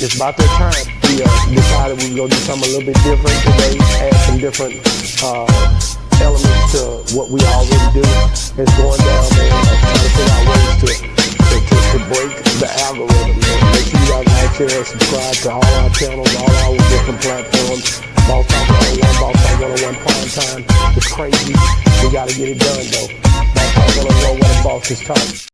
it's about that time. We decided we were going to do something a little bit different today, add some different elements to what we already do. It's going down there, trying to figure out ways to break the algorithm. Make sure you guys like, share, and subscribe to all our channels, all our different platforms. Boss Talk 101, Boss Talk 101 Primetime. It's crazy. We got to get it done, though. Boss Talk 101, what a boss is talking.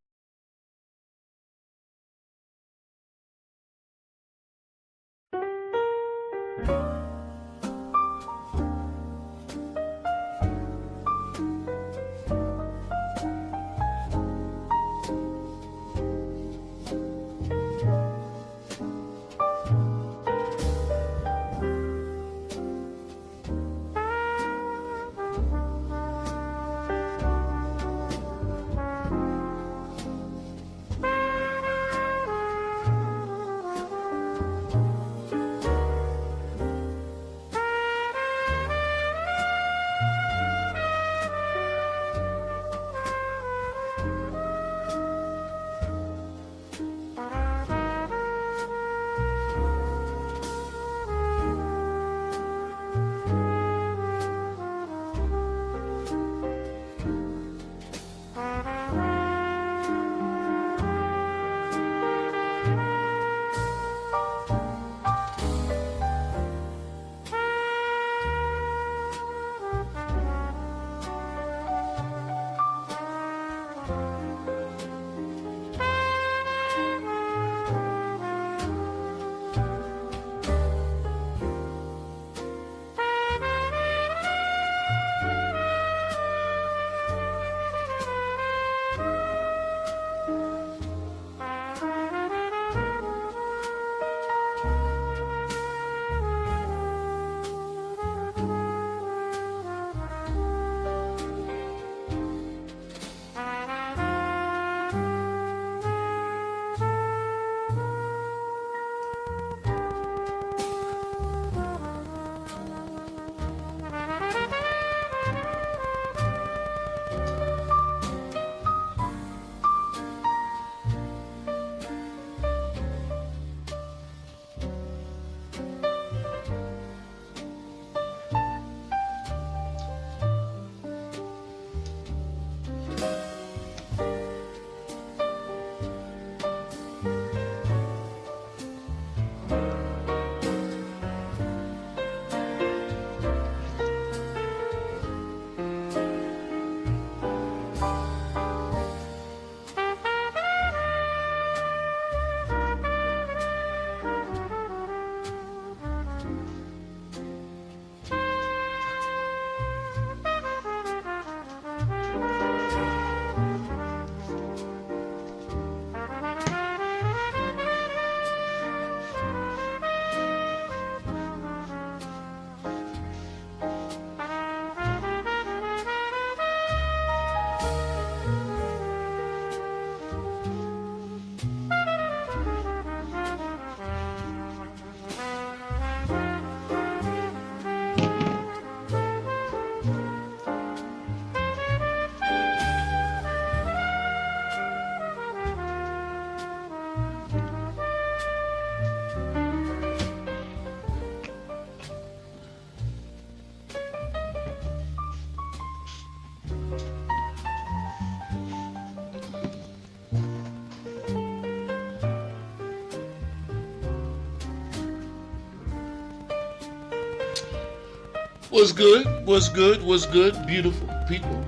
What's good? What's good? What's good? Beautiful people.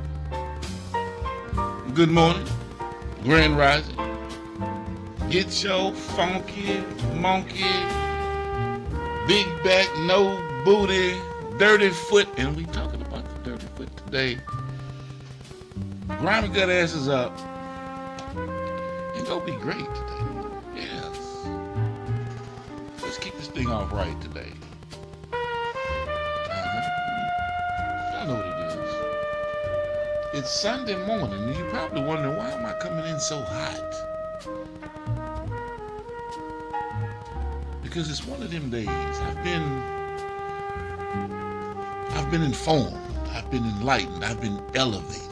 Good morning. Grand Rising. Get your funky, monkey, big back, no booty, dirty foot. And we talking about the dirty foot today. Grind your gut asses up. And go be great today. Yes. Let's kick this thing off right today. Y'all know what it is. It's Sunday morning, and you're probably wondering, why am I coming in so hot? Because it's one of them days. I've been informed, I've been enlightened, I've been elevated.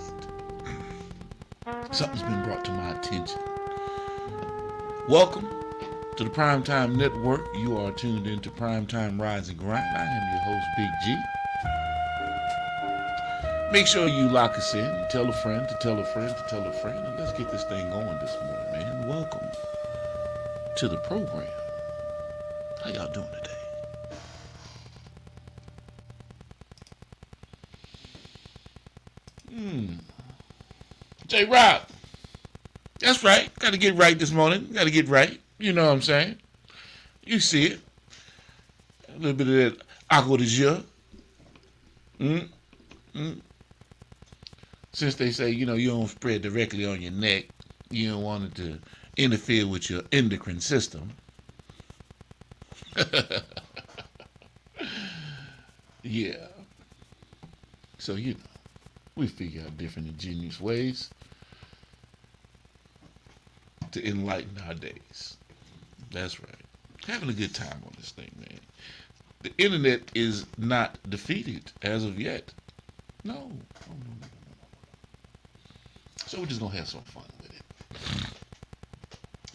Something's been brought to my attention. Welcome to the Primetime Network. You are tuned into Primetime Rise and Grind. I am your host, Big G. Make sure you lock us in. Tell a friend to tell a friend to tell a friend. And let's get this thing going this morning, man. Welcome to the program. How y'all doing today? J-Rob. That's right. Got to get right this morning. Got to get right. You know what I'm saying? You see it. A little bit of that agua de jeu. Since they say, you don't spread directly on your neck, you don't want it to interfere with your endocrine system. Yeah. So, we figure out different ingenious ways to enlighten our days. That's right. Having a good time on this thing, man. The internet is not defeated as of yet. No. So we're just going to have some fun with it.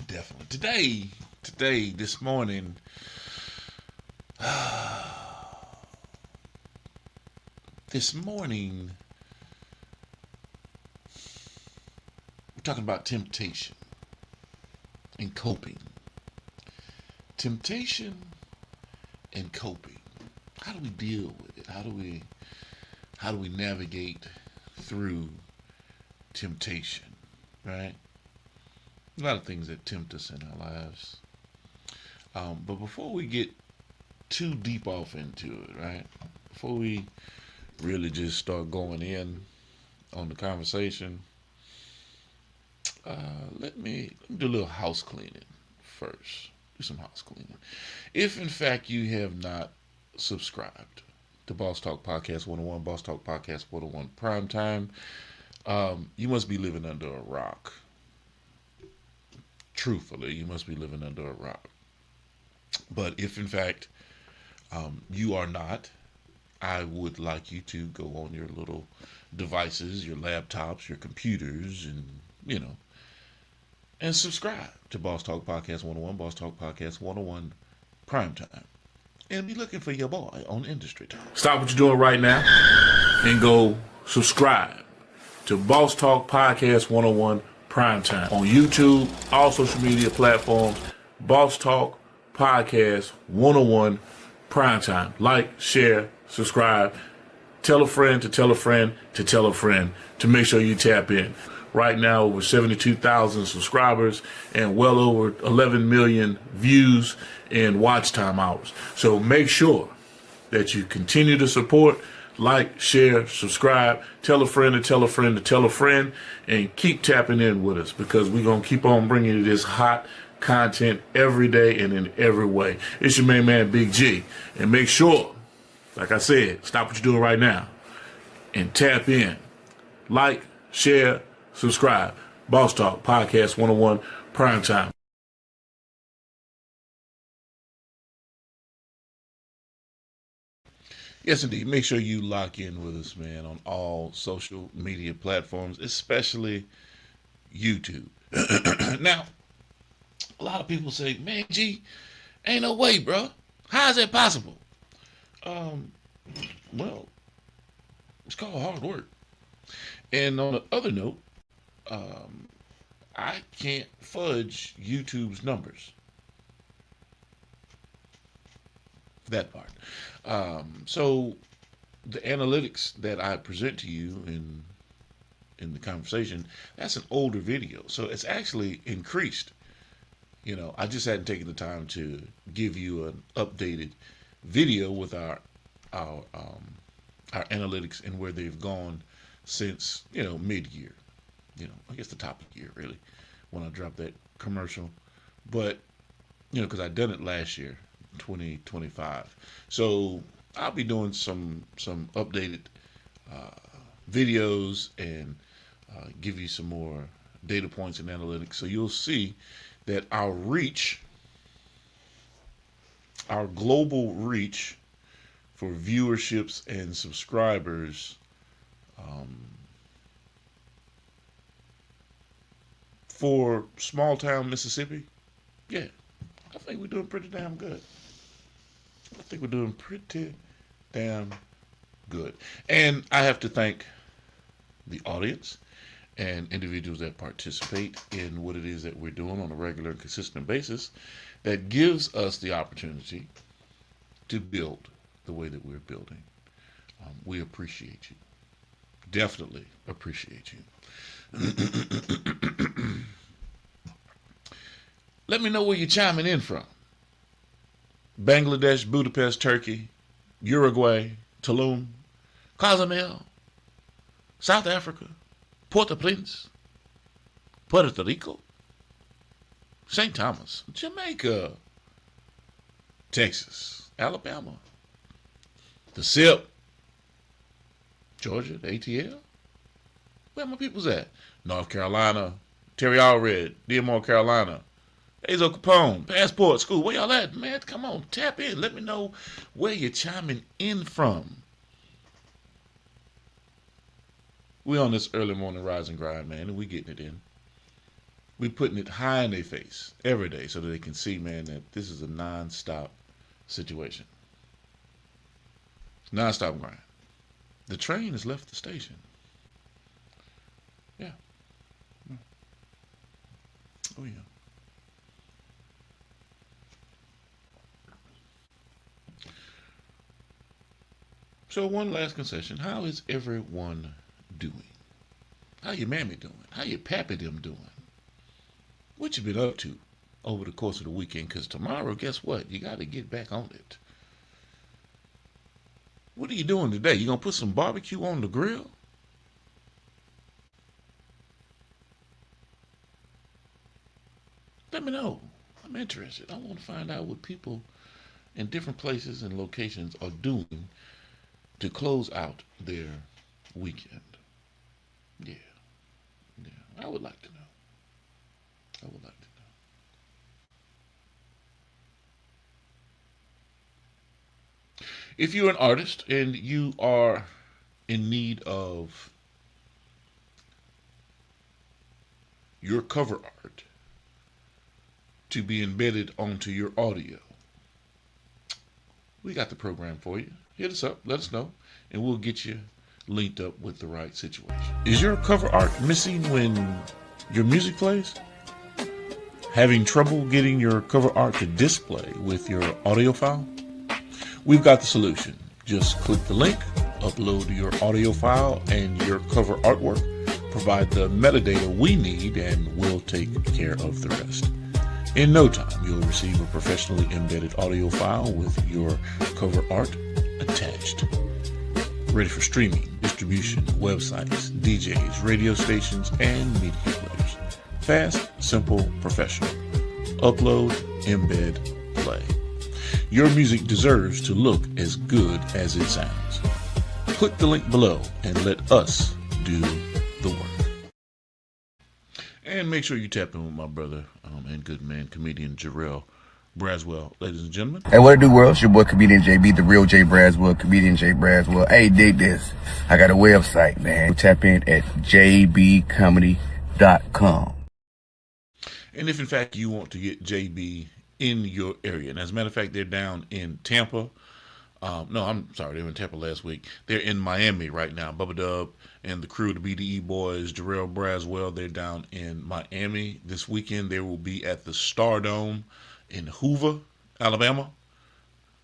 Definitely. Today, this morning, we're talking about temptation and coping. Temptation and coping. How do we deal with it? How do we navigate through temptation, right? A lot of things that tempt us in our lives. But before we get too deep off into it, right? Before we really just start going in on the conversation, let me do a little house cleaning first. Do some house cleaning. If in fact you have not subscribed to Boss Talk Podcast 101, Boss Talk Podcast 101 Primetime, you must be living under a rock. Truthfully, you must be living under a rock. But if in fact you are not, I would like you to go on your little devices, your laptops, your computers, and and subscribe to Boss Talk Podcast 101, Boss Talk Podcast 101 Primetime. And be looking for your boy on Industry Talk. Stop what you're doing right now and go subscribe to Boss Talk Podcast 101 Primetime on YouTube, all social media platforms. Boss Talk Podcast 101 Primetime. Like, share, subscribe. Tell a friend to tell a friend to tell a friend to make sure you tap in. Right now, over 72,000 subscribers and well over 11 million views and watch time hours. So make sure that you continue to support, like, share, subscribe, tell a friend to tell a friend to tell a friend, and keep tapping in with us because we're going to keep on bringing you this hot content every day and in every way. It's your main man, Big G. And make sure, like I said, stop what you're doing right now and tap in. Like, share, subscribe. Boss Talk Podcast 101 Primetime. Yes, indeed. Make sure you lock in with us, man, on all social media platforms, especially YouTube. Now, a lot of people say, man, G, ain't no way, bro. How is that possible? Well, it's called hard work. And on the other note, I can't fudge YouTube's numbers. That part. So the analytics that I present to you in the conversation, that's an older video. So it's actually increased. I just hadn't taken the time to give you an updated video with our analytics and where they've gone since, mid-year. I guess the top of the year, really, when I dropped that commercial. But, because I'd done it last year, 2025. So I'll be doing some updated videos and give you some more data points and analytics. So you'll see that our reach, our global reach for viewerships and subscribers for small town Mississippi, yeah, think we're doing pretty damn good. I think we're doing pretty damn good. And I have to thank the audience and individuals that participate in what it is that we're doing on a regular and consistent basis that gives us the opportunity to build the way that we're building. We appreciate you. Definitely appreciate you. Let me know where you're chiming in from. Bangladesh, Budapest, Turkey, Uruguay, Tulum, Cozumel, South Africa, Port-au-Prince, Puerto Rico, St. Thomas, Jamaica, Texas, Alabama, the SIP, Georgia, the ATL. Where my people's at? North Carolina, Terry Allred, Dearmore, Carolina, Hazel Capone, Passport School. Where y'all at, man? Come on, tap in. Let me know where you're chiming in from. We on this early morning rise and grind, man, and we getting it in. We putting it high in their face every day so that they can see, man, that this is a non-stop situation. Non-stop grind. The train has left the station. Yeah. Oh, yeah. So one last concession. How is everyone doing? How your mammy doing? How your pappy them doing? What you been up to over the course of the weekend? Because tomorrow, guess what? You got to get back on it. What are you doing today? You going to put some barbecue on the grill? Let me know. I'm interested. I want to find out what people in different places and locations are doing to close out their weekend. Yeah. I would like to know. If you're an artist and you are in need of your cover art to be embedded onto your audio, we got the program for you. Hit us up, let us know, and we'll get you linked up with the right situation. Is your cover art missing when your music plays? Having trouble getting your cover art to display with your audio file? We've got the solution. Just click the link, upload your audio file and your cover artwork, provide the metadata we need, and we'll take care of the rest. In no time, you'll receive a professionally embedded audio file with your cover art attached. Ready for streaming, distribution, websites, DJs, radio stations, and media players. Fast, simple, professional. Upload, embed, play. Your music deserves to look as good as it sounds. Click the link below and let us do the work. And make sure you tap in with my brother and good man, comedian Jarrell Braswell, ladies and gentlemen. Hey, what it do, world? It's your boy, comedian JB, the real J Braswell, comedian J Braswell. Hey, dig this. I got a website, man. Tap in at jbcomedy.com. And if, in fact, you want to get JB in your area, and as a matter of fact, they're down in Tampa. No, I'm sorry, they were in Tampa last week. They're in Miami right now. Bubba Dub and the crew, the BDE boys, Jarrell Braswell, they're down in Miami this weekend. They will be at the Stardome in Hoover, Alabama.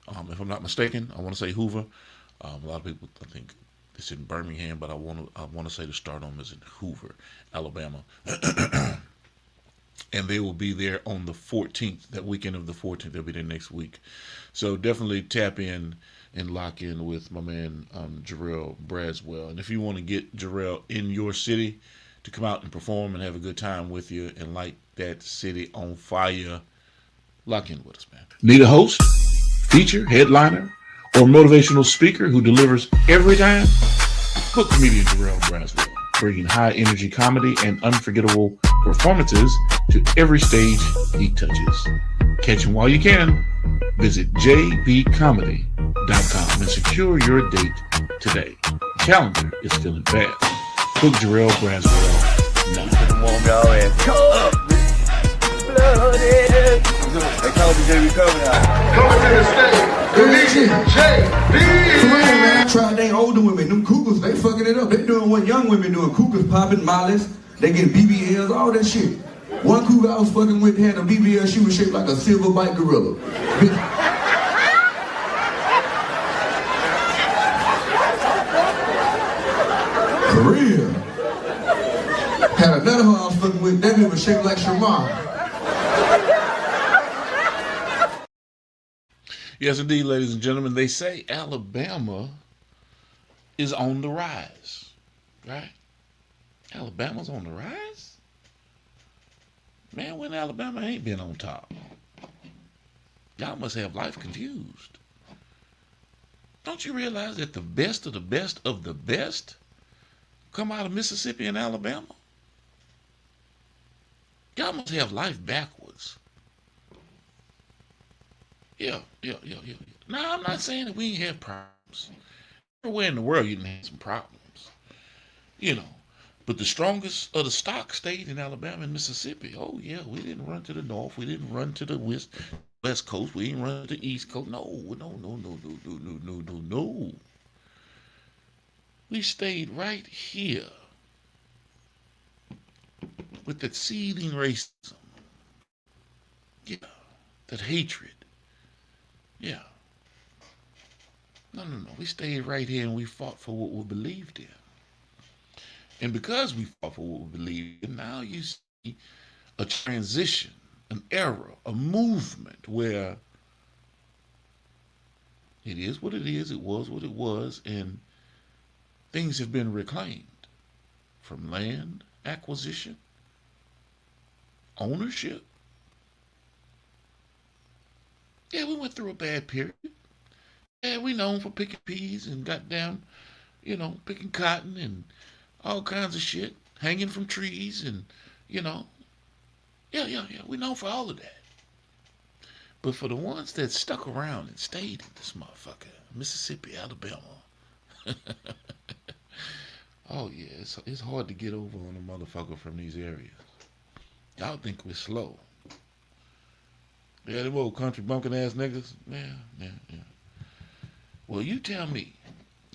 If I'm not mistaken, I want to say Hoover. A lot of people, I think it's in Birmingham, but I want to say the Stardome is in Hoover, Alabama. And they will be there on the 14th, that weekend of the 14th. They'll be there next week. So definitely tap in and lock in with my man, Jarrell Braswell. And if you want to get Jarrell in your city to come out and perform and have a good time with you and light that city on fire, lock in with us, man. Need a host, feature, headliner, or motivational speaker who delivers every time? Book comedian Jarrell Braswell, bringing high energy comedy and unforgettable performances to every stage he touches. Catch him while you can. Visit jbcomedy.com and secure your date today. The calendar is filling fast. Book Jarrell Braswell now. Warm y'all ass. Come up, blooded. They call me JB coming out. Coming to the state, Comedian JB. For real, man. Try they older women, them cougars, they fucking it up. They doing what young women doing. Cougars popping, mollies, they getting BBLs, all that shit. One cougar I was fucking with had a BBL, she was shaped like a silver bite gorilla. For real. Had another one I was fucking with, that bitch was shaped like Shamar. Yes, indeed, ladies and gentlemen. They say Alabama is on the rise, right? Alabama's on the rise? Man, when Alabama ain't been on top. Y'all must have life confused. Don't you realize that the best of the best of the best come out of Mississippi and Alabama? Y'all must have life backwards. Yeah. Now, I'm not saying that we ain't had problems. Everywhere in the world you didn't have some problems. You know. But the strongest of the stock stayed in Alabama and Mississippi. Oh, yeah, we didn't run to the north. We didn't run to the west coast. We didn't run to the east coast. No. We stayed right here with that seething racism. Yeah, that hatred. Yeah. No. We stayed right here and we fought for what we believed in. And because we fought for what we believed in, now you see a transition, an era, a movement where it is what it is, it was what it was, and things have been reclaimed from land acquisition, ownership. Yeah, we went through a bad period. Yeah, we known for picking peas and goddamn, picking cotton and all kinds of shit, hanging from trees and, yeah. We known for all of that. But for the ones that stuck around and stayed in this motherfucker, Mississippi, Alabama, oh yeah, it's hard to get over on a motherfucker from these areas. Y'all think we're slow. Yeah, them old country bunking ass niggas. Yeah. Well, you tell me,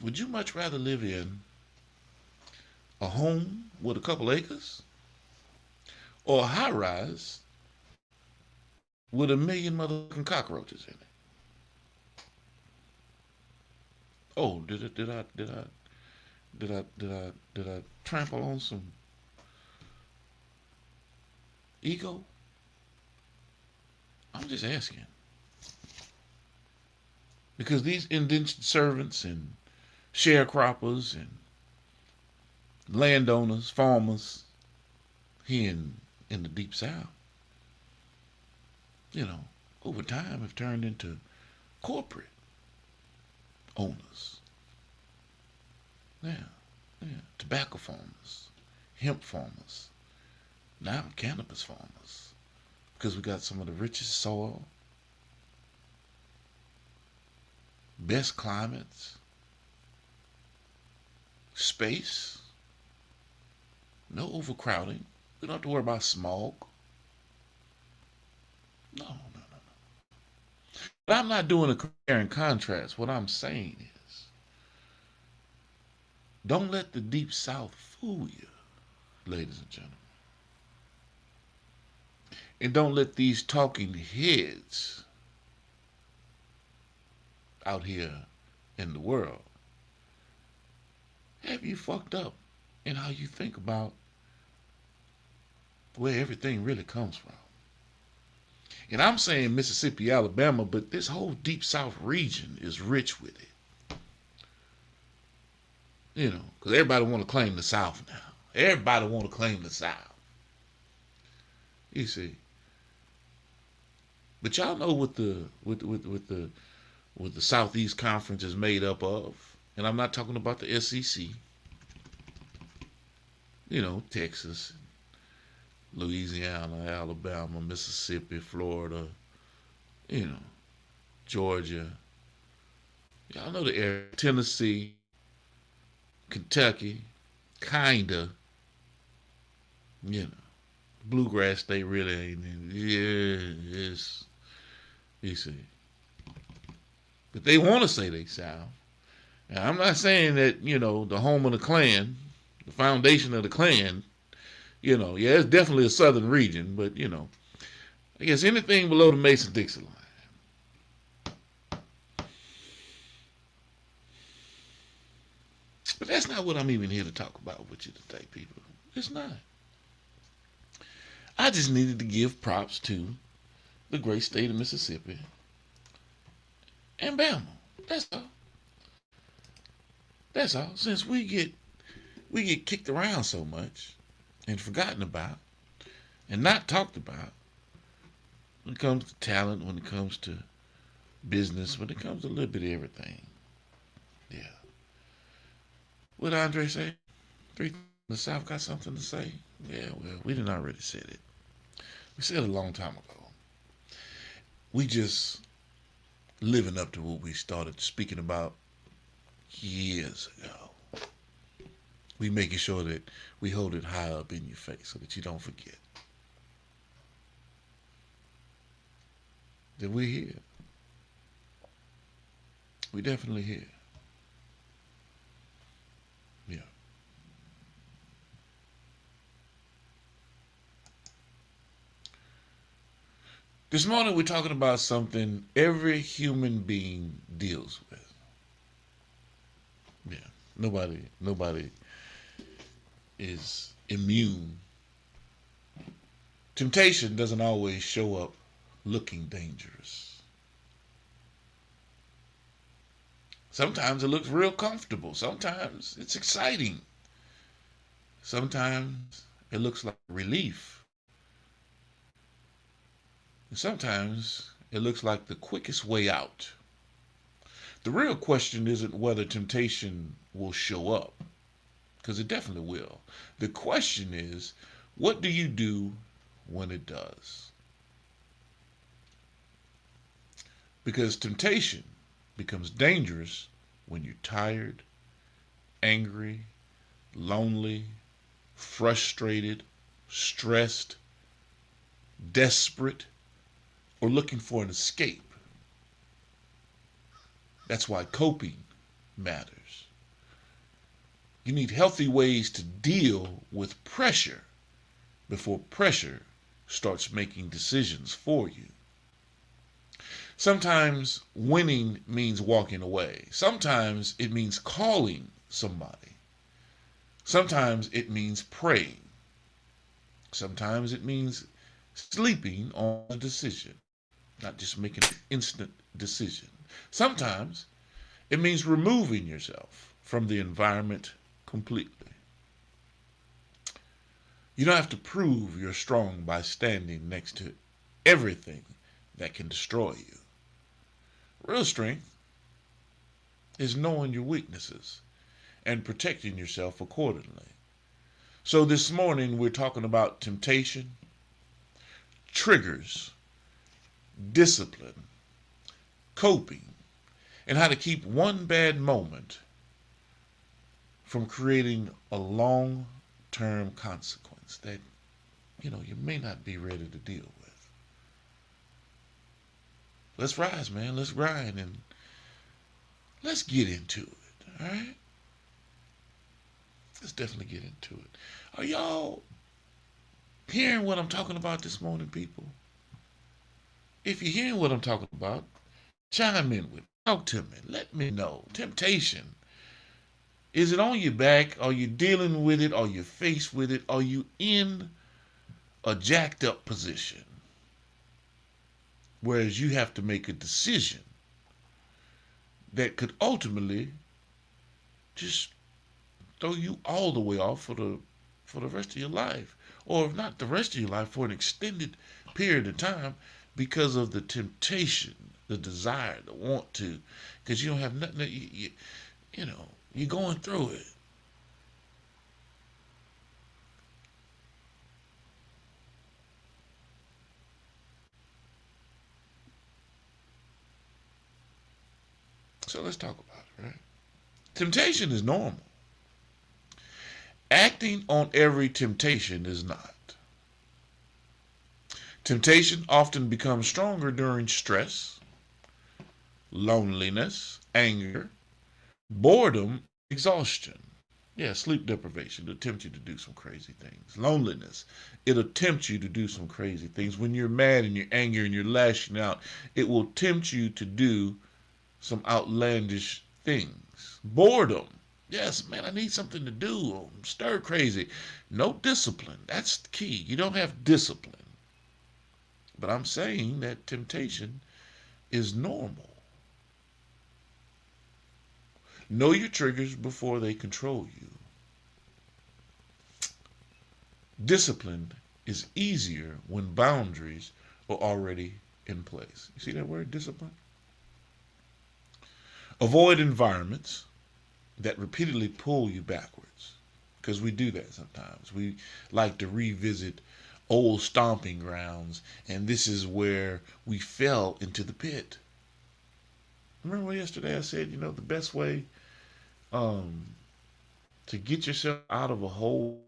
would you much rather live in a home with a couple acres or a high rise with 1 million motherfucking cockroaches in it? Oh, did I trample on some ego? I'm just asking. Because these indentured servants and sharecroppers and landowners, farmers here in the deep south, over time have turned into corporate owners. Yeah. Tobacco farmers, hemp farmers, now cannabis farmers. Because we got some of the richest soil, best climates, space, no overcrowding. We don't have to worry about smog. No. But I'm not doing a compare and contrast. What I'm saying is, don't let the Deep South fool you, ladies and gentlemen. And don't let these talking heads out here in the world have you fucked up in how you think about where everything really comes from. And I'm saying Mississippi, Alabama, but this whole Deep South region is rich with it. Because everybody want to claim the South now. Everybody want to claim the South. You see. But y'all know what the Southeast Conference is made up of. And I'm not talking about the SEC. Texas, Louisiana, Alabama, Mississippi, Florida, Georgia. Y'all know the area. Tennessee, Kentucky, kinda. Bluegrass state really ain't. Yeah, You see. But they want to say they South. Now, I'm not saying that, the home of the Klan, the foundation of the Klan, yeah, it's definitely a southern region, but, I guess anything below the Mason-Dixon line. But that's not what I'm even here to talk about with you today, people. It's not. I just needed to give props to the great state of Mississippi and Bama. That's all. That's all. Since we get kicked around so much and forgotten about and not talked about when it comes to talent, when it comes to business, when it comes to a little bit of everything. Yeah. What Andre say? The South got something to say? Yeah, well, we didn't already said it. We said it a long time ago. We just living up to what we started speaking about years ago. We making sure that we hold it high up in your face so that you don't forget that we're here. We definitely here. Yeah. This morning we're talking about something every human being deals with. Yeah. Nobody is immune. Temptation doesn't always show up looking dangerous. Sometimes it looks real comfortable. Sometimes it's exciting. Sometimes it looks like relief. And sometimes it looks like the quickest way out. The real question isn't whether temptation will show up, because it definitely will. The question is, what do you do when it does? Because temptation becomes dangerous when you're tired, angry, lonely, frustrated, stressed, desperate, or looking for an escape. That's why coping matters. You need healthy ways to deal with pressure before pressure starts making decisions for you. Sometimes winning means walking away. Sometimes it means calling somebody. Sometimes it means praying. Sometimes it means sleeping on a decision, not just making an instant decision. Sometimes it means removing yourself from the environment completely. You don't have to prove you're strong by standing next to everything that can destroy you. Real strength is knowing your weaknesses and protecting yourself accordingly. So this morning we're talking about temptation, triggers, discipline, coping, and how to keep one bad moment from creating a long-term consequence that, you may not be ready to deal with. Let's rise, man. Let's grind and let's get into it, all right? Let's definitely get into it. Are y'all hearing what I'm talking about this morning, people? If you're hearing what I'm talking about, chime in with me. Talk to me. Let me know. Temptation. Is it on your back? Are you dealing with it? Are you faced with it? Are you in a jacked up position? Whereas you have to make a decision that could ultimately just throw you all the way off for the rest of your life. Or if not the rest of your life, for an extended period of time because of the temptation, the desire, the want to. Because you don't have nothing, you're going through it. So let's talk about it, right? Temptation is normal. Acting on every temptation is not. Temptation often becomes stronger during stress, loneliness, anger, boredom, exhaustion. Yeah, sleep deprivation. It'll tempt you to do some crazy things. Loneliness. It'll tempt you to do some crazy things. When you're mad and you're angry and you're lashing out, it will tempt you to do some outlandish things. Boredom. Yes, man, I need something to do. I'm stir crazy. No discipline. That's the key. You don't have discipline. But I'm saying that temptation is normal. Know your triggers before they control you. Discipline is easier when boundaries are already in place. You see that word, discipline? Avoid environments that repeatedly pull you backwards, because we do that sometimes. We like to revisit old stomping grounds, and this is where we fell into the pit. Remember yesterday I said, the best way to get yourself out of a hole,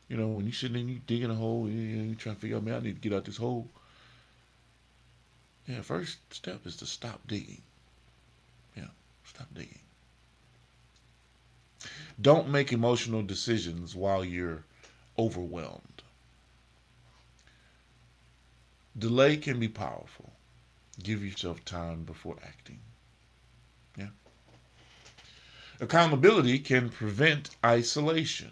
when you're sitting there, you digging a hole, you're trying to figure out, man, I need to get out this hole. Yeah, first step is to stop digging. Yeah, stop digging. Don't make emotional decisions while you're overwhelmed. Delay can be powerful. Give yourself time before acting. Yeah. Accountability can prevent isolation.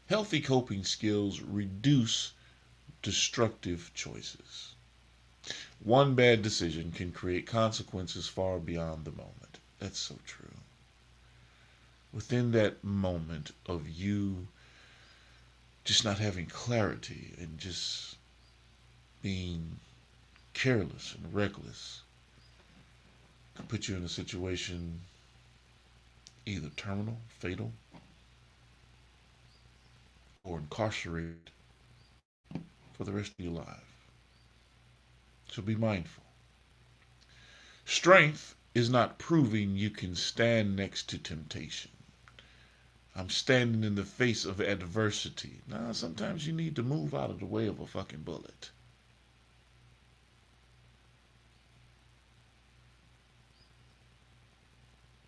Healthy coping skills reduce destructive choices. One bad decision can create consequences far beyond the moment. That's so true. Within that moment of you just not having clarity and just being careless and reckless, can put you in a situation either terminal, fatal, or incarcerated for the rest of your life. So be mindful. Strength is not proving you can stand next to temptation. I'm standing in the face of adversity. Now, sometimes you need to move out of the way of a fucking bullet.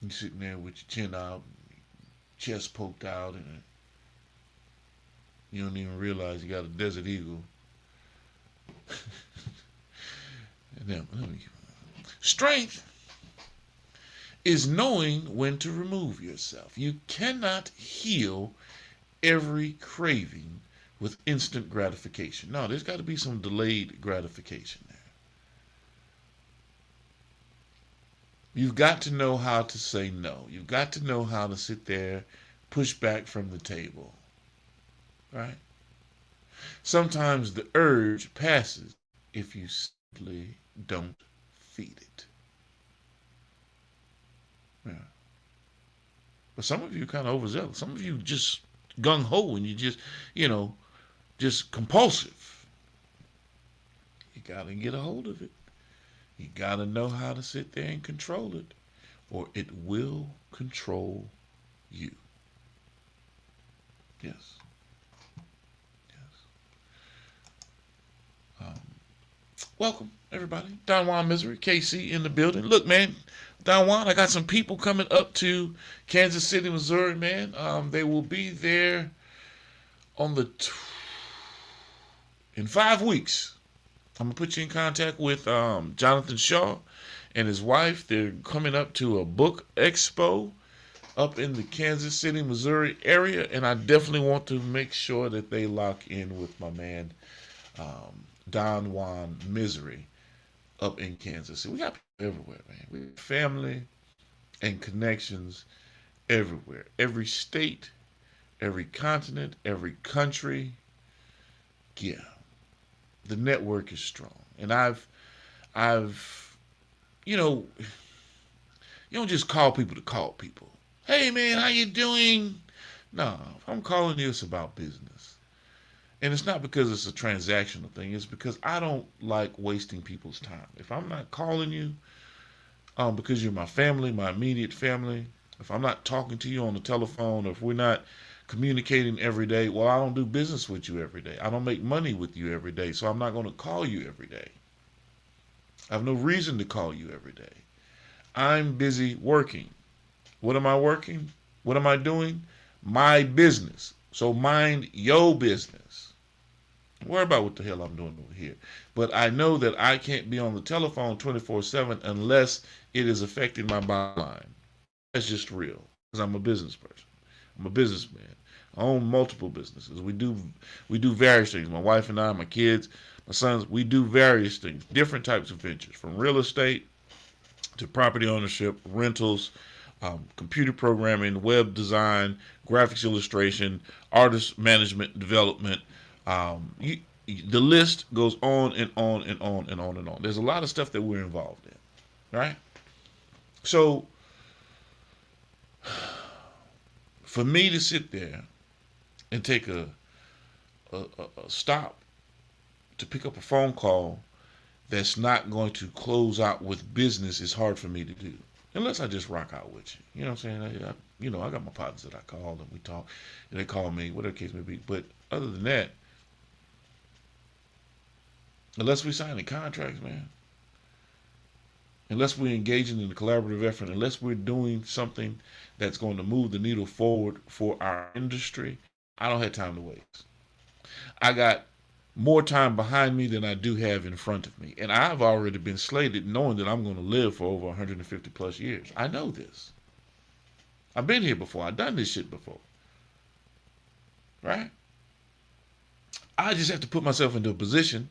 You're sitting there with your chin out, chest poked out, and you don't even realize you got a Desert Eagle. Strength is knowing when to remove yourself. You cannot heal every craving with instant gratification. No, there's got to be some delayed gratification there. You've got to know how to say no. You've got to know how to sit there, push back from the table. Right? Sometimes the urge passes if you simply don't feed it. Yeah. But some of you are kind of overzealous. Some of you just gung-ho and you just compulsive. You got to get a hold of it. You got to know how to sit there and control it, or it will control you. Yes. Welcome, everybody. Don Juan Misery, KC in the building. Look, man, Don Juan, I got some people coming up to Kansas City, Missouri, man. They will be there on in 5 weeks. I'm going to put you in contact with Jonathan Shaw and his wife. They're coming up to a book expo up in the Kansas City, Missouri area, and I definitely want to make sure that they lock in with my man, Don Juan Misery, up in Kansas City. We got people everywhere, man. We have family and connections everywhere. Every state, every continent, every country. Yeah. The network is strong. And I've you don't just call people to call people. Hey man, how you doing? No, if I'm calling you, it's about business. And it's not because it's a transactional thing. It's because I don't like wasting people's time. If I'm not calling you, because you're my family, my immediate family, if I'm not talking to you on the telephone, or if we're not communicating every day. Well, I don't do business with you every day. I don't make money with you every day, so I'm not going to call you every day. I have no reason to call you every day. I'm busy working. What am I working? What am I doing? My business. So mind your business. Don't worry about what the hell I'm doing over here. But I know that I can't be on the telephone 24/7 unless it is affecting my bottom line. That's just real. Because I'm a business person. I'm a businessman. I own multiple businesses. We do various things. My wife and I, my kids, my sons, we do various things. Different types of ventures. From real estate to property ownership, rentals, computer programming, web design, graphics illustration, artist management, development. The list goes on and on and on and on and on. There's a lot of stuff that we're involved in, right? So for me to sit there and take a stop to pick up a phone call that's not going to close out with business is hard for me to do. Unless I just rock out with you. You know what I'm saying? I got my partners that I call and we talk. And they call me, whatever the case may be. But other than that, unless we sign the contracts, man, unless we're engaging in a collaborative effort, unless we're doing something that's going to move the needle forward for our industry, I don't have time to waste. I got more time behind me than I do have in front of me. And I've already been slated knowing that I'm going to live for over 150 plus years. I know this. I've been here before. I've done this shit before. Right? I just have to put myself into a position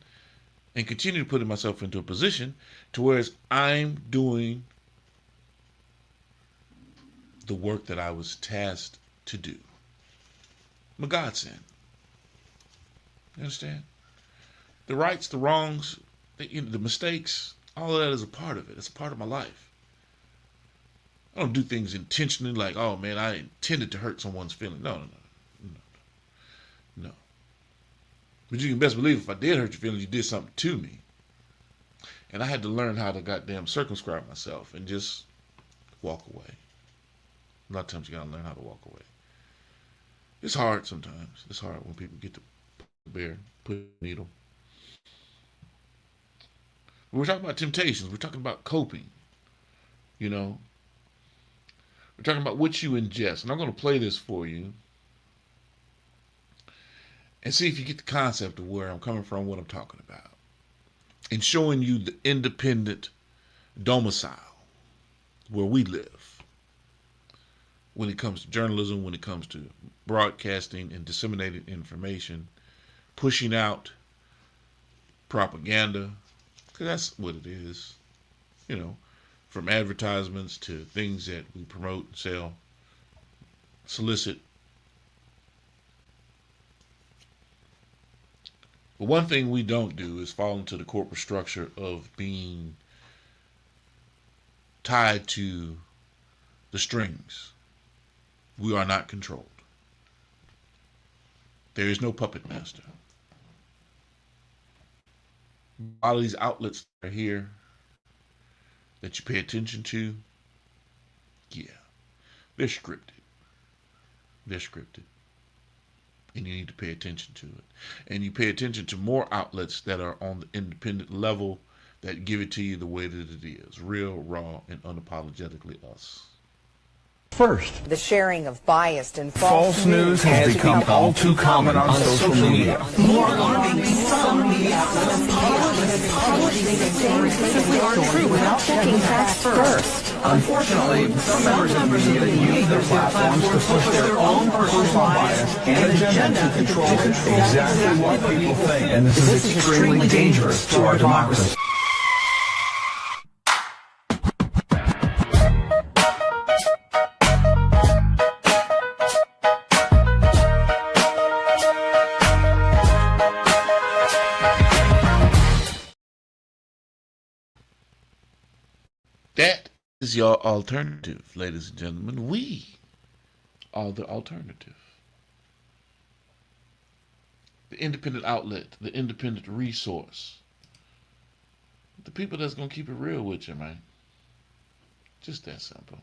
and continue putting myself into a position to where I'm doing the work that I was tasked to do. I'm a godsend. You understand? The rights, the wrongs, the mistakes, all of that is a part of it. It's a part of my life. I don't do things intentionally like, oh man, I intended to hurt someone's feelings. No. But you can best believe if I did hurt your feelings, you did something to me. And I had to learn how to goddamn circumscribe myself and just walk away. A lot of times you gotta learn how to walk away. It's hard sometimes. It's hard when people get to put a needle. We're talking about temptations. We're talking about coping. We're talking about what you ingest. And I'm going to play this for you and see if you get the concept of where I'm coming from, what I'm talking about. And showing you the independent domicile where we live when it comes to journalism, when it comes to broadcasting and disseminating information, pushing out propaganda, because that's what it is, from advertisements to things that we promote, sell, solicit. But one thing we don't do is fall into the corporate structure of being tied to the strings. We are not controlled. There is no puppet master. A lot of these outlets that are here that you pay attention to, yeah, they're scripted. They're scripted. And you need to pay attention to it. And you pay attention to more outlets that are on the independent level that give it to you the way that it is. Real, raw, and unapologetically us. First, the sharing of biased and false news has become all too common on social media. More alarming, some media publishing things simply aren't true without checking facts first. Unfortunately, some members of the media use their platforms to push their own personal bias and agenda to control exactly what people think. And this is extremely dangerous to our democracy. That is your alternative, ladies and gentlemen. We are the alternative. The independent outlet, the independent resource. The people that's going to keep it real with you, man. Just that simple.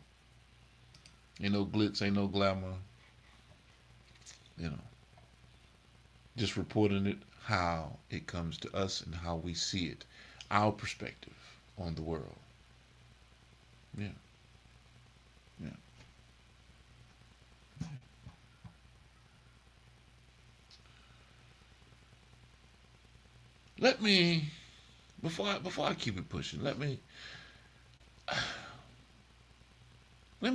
Ain't no glitz, ain't no glamour. You know, just reporting it how it comes to us and how we see it, our perspective on the world. Yeah, yeah. Let me before I keep it pushing. Let me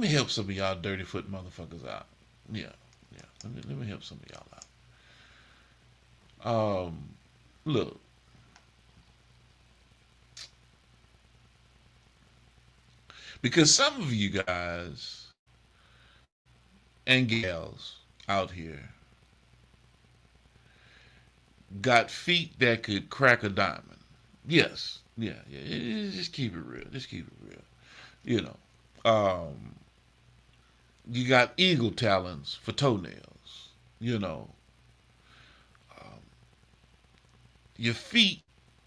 help some of y'all dirty foot motherfuckers out. Yeah, yeah. Let me help some of y'all out. Look, because some of you guys and gals out here got feet that could crack a diamond. Yes, yeah, yeah. Just keep it real. Just keep it real. You know, you got eagle talons for toenails. You know, your feet,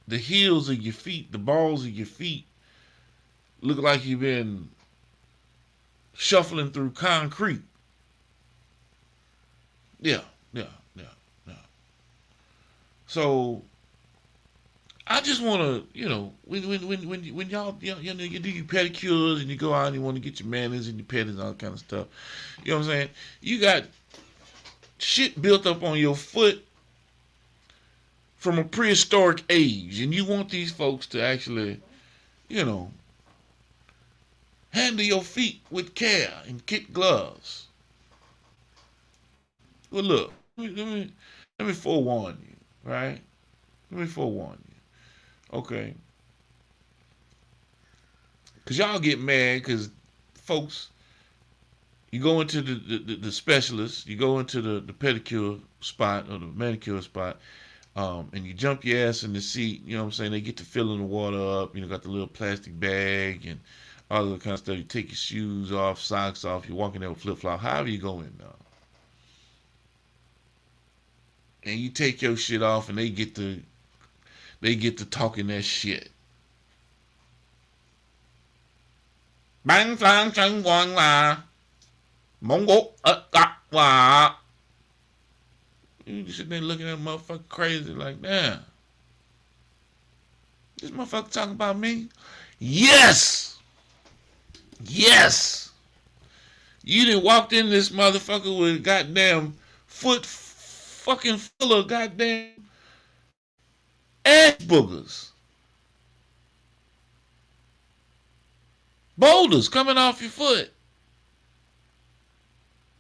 the heels of your feet, the balls of your feet look like you've been shuffling through concrete. Yeah, yeah, yeah, yeah. So I just want to, when y'all, you do your pedicures and you go out and you want to get your manis and your pedis and all that kind of stuff. You know what I'm saying? You got shit built up on your foot from a prehistoric age, and you want these folks to actually, handle your feet with care and kid gloves. Well, look, let me forewarn you, right? Let me forewarn you, okay? Because y'all get mad because folks, you go into the specialist, you go into the pedicure spot or the manicure spot, and you jump your ass in the seat, you know what I'm saying? They get to filling the water up, got the little plastic bag and all that kind of stuff. You take your shoes off, socks off, you're walking there with flip-flop, however you go in now. And you take your shit off and they get to talking that shit. Bang flang chang wang la. Mongo wa. You just sitting there looking at motherfucker crazy like, damn. This motherfucker talking about me? Yes! Yes! You done walked in this motherfucker with a goddamn foot fucking full of goddamn ass boogers. Boulders coming off your foot.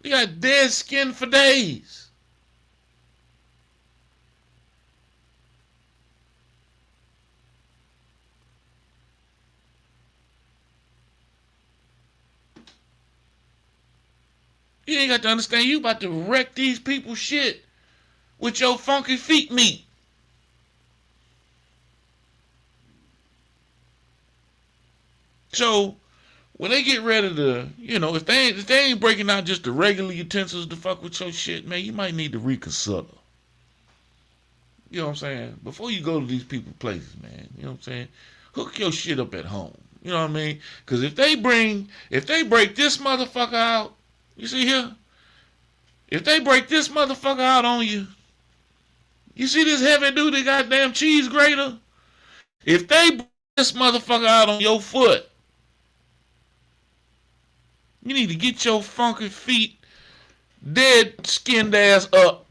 You got dead skin for days. You ain't got to understand. You about to wreck these people's shit with your funky feet meat. So when they get ready to, if they ain't breaking out just the regular utensils to fuck with your shit, man, you might need to reconsider. You know what I'm saying? Before you go to these people's places, man, you know what I'm saying? Hook your shit up at home. You know what I mean? Because if they break this motherfucker out, you see here? If they break this motherfucker out on you, you see this heavy duty goddamn cheese grater? If they break this motherfucker out on your foot, you need to get your funky feet dead skinned ass up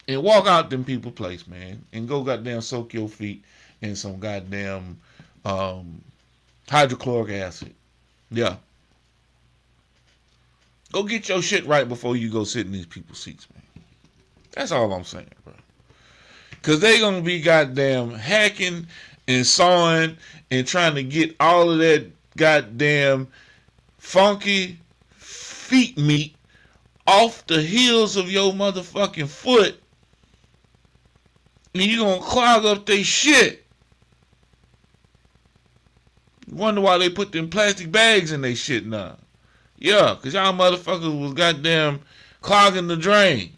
and walk out them people place, man. And go goddamn soak your feet in some goddamn hydrochloric acid. Yeah. Go get your shit right before you go sit in these people's seats, man. That's all I'm saying, bro. Because they going to be goddamn hacking and sawing and trying to get all of that goddamn funky feet meat off the heels of your motherfucking foot. And you going to clog up their shit. You wonder why they put them plastic bags in their shit now. Yeah, because y'all motherfuckers was goddamn clogging the drain.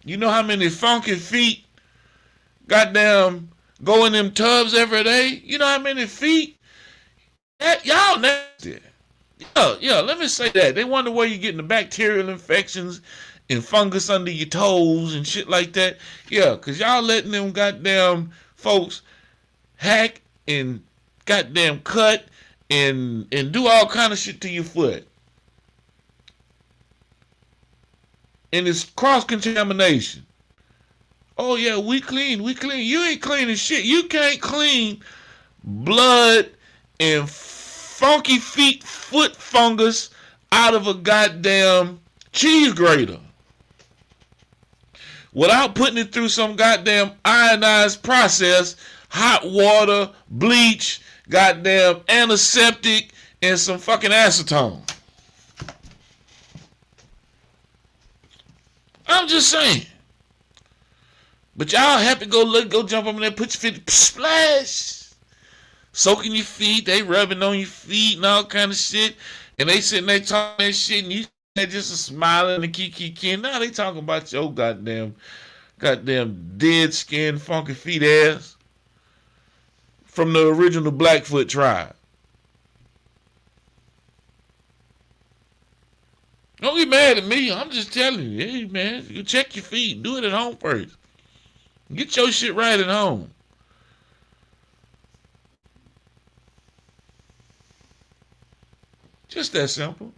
You know how many funky feet goddamn go in them tubs every day? You know how many feet? Y'all nasty. Yeah, let me say that. They wonder where you're getting the bacterial infections and fungus under your toes and shit like that. Yeah, because y'all letting them goddamn folks hack and goddamn cut and do all kind of shit to your foot. And it's cross-contamination. Oh, yeah, we clean. You ain't cleaning shit. You can't clean blood and funky feet foot fungus out of a goddamn cheese grater without putting it through some goddamn ionized process, hot water, bleach, goddamn antiseptic, and some fucking acetone. I'm just saying. But y'all happy go jump up in there, put your feet, splash. Soaking your feet, they rubbing on your feet and all kind of shit. And they sitting there talking that shit and you just smiling and kiki. Now they talking about your goddamn dead skin, funky feet ass from the original Blackfoot tribe. Don't get mad at me. I'm just telling you. Hey, man, you check your feet. Do it at home first. Get your shit right at home. Just that simple.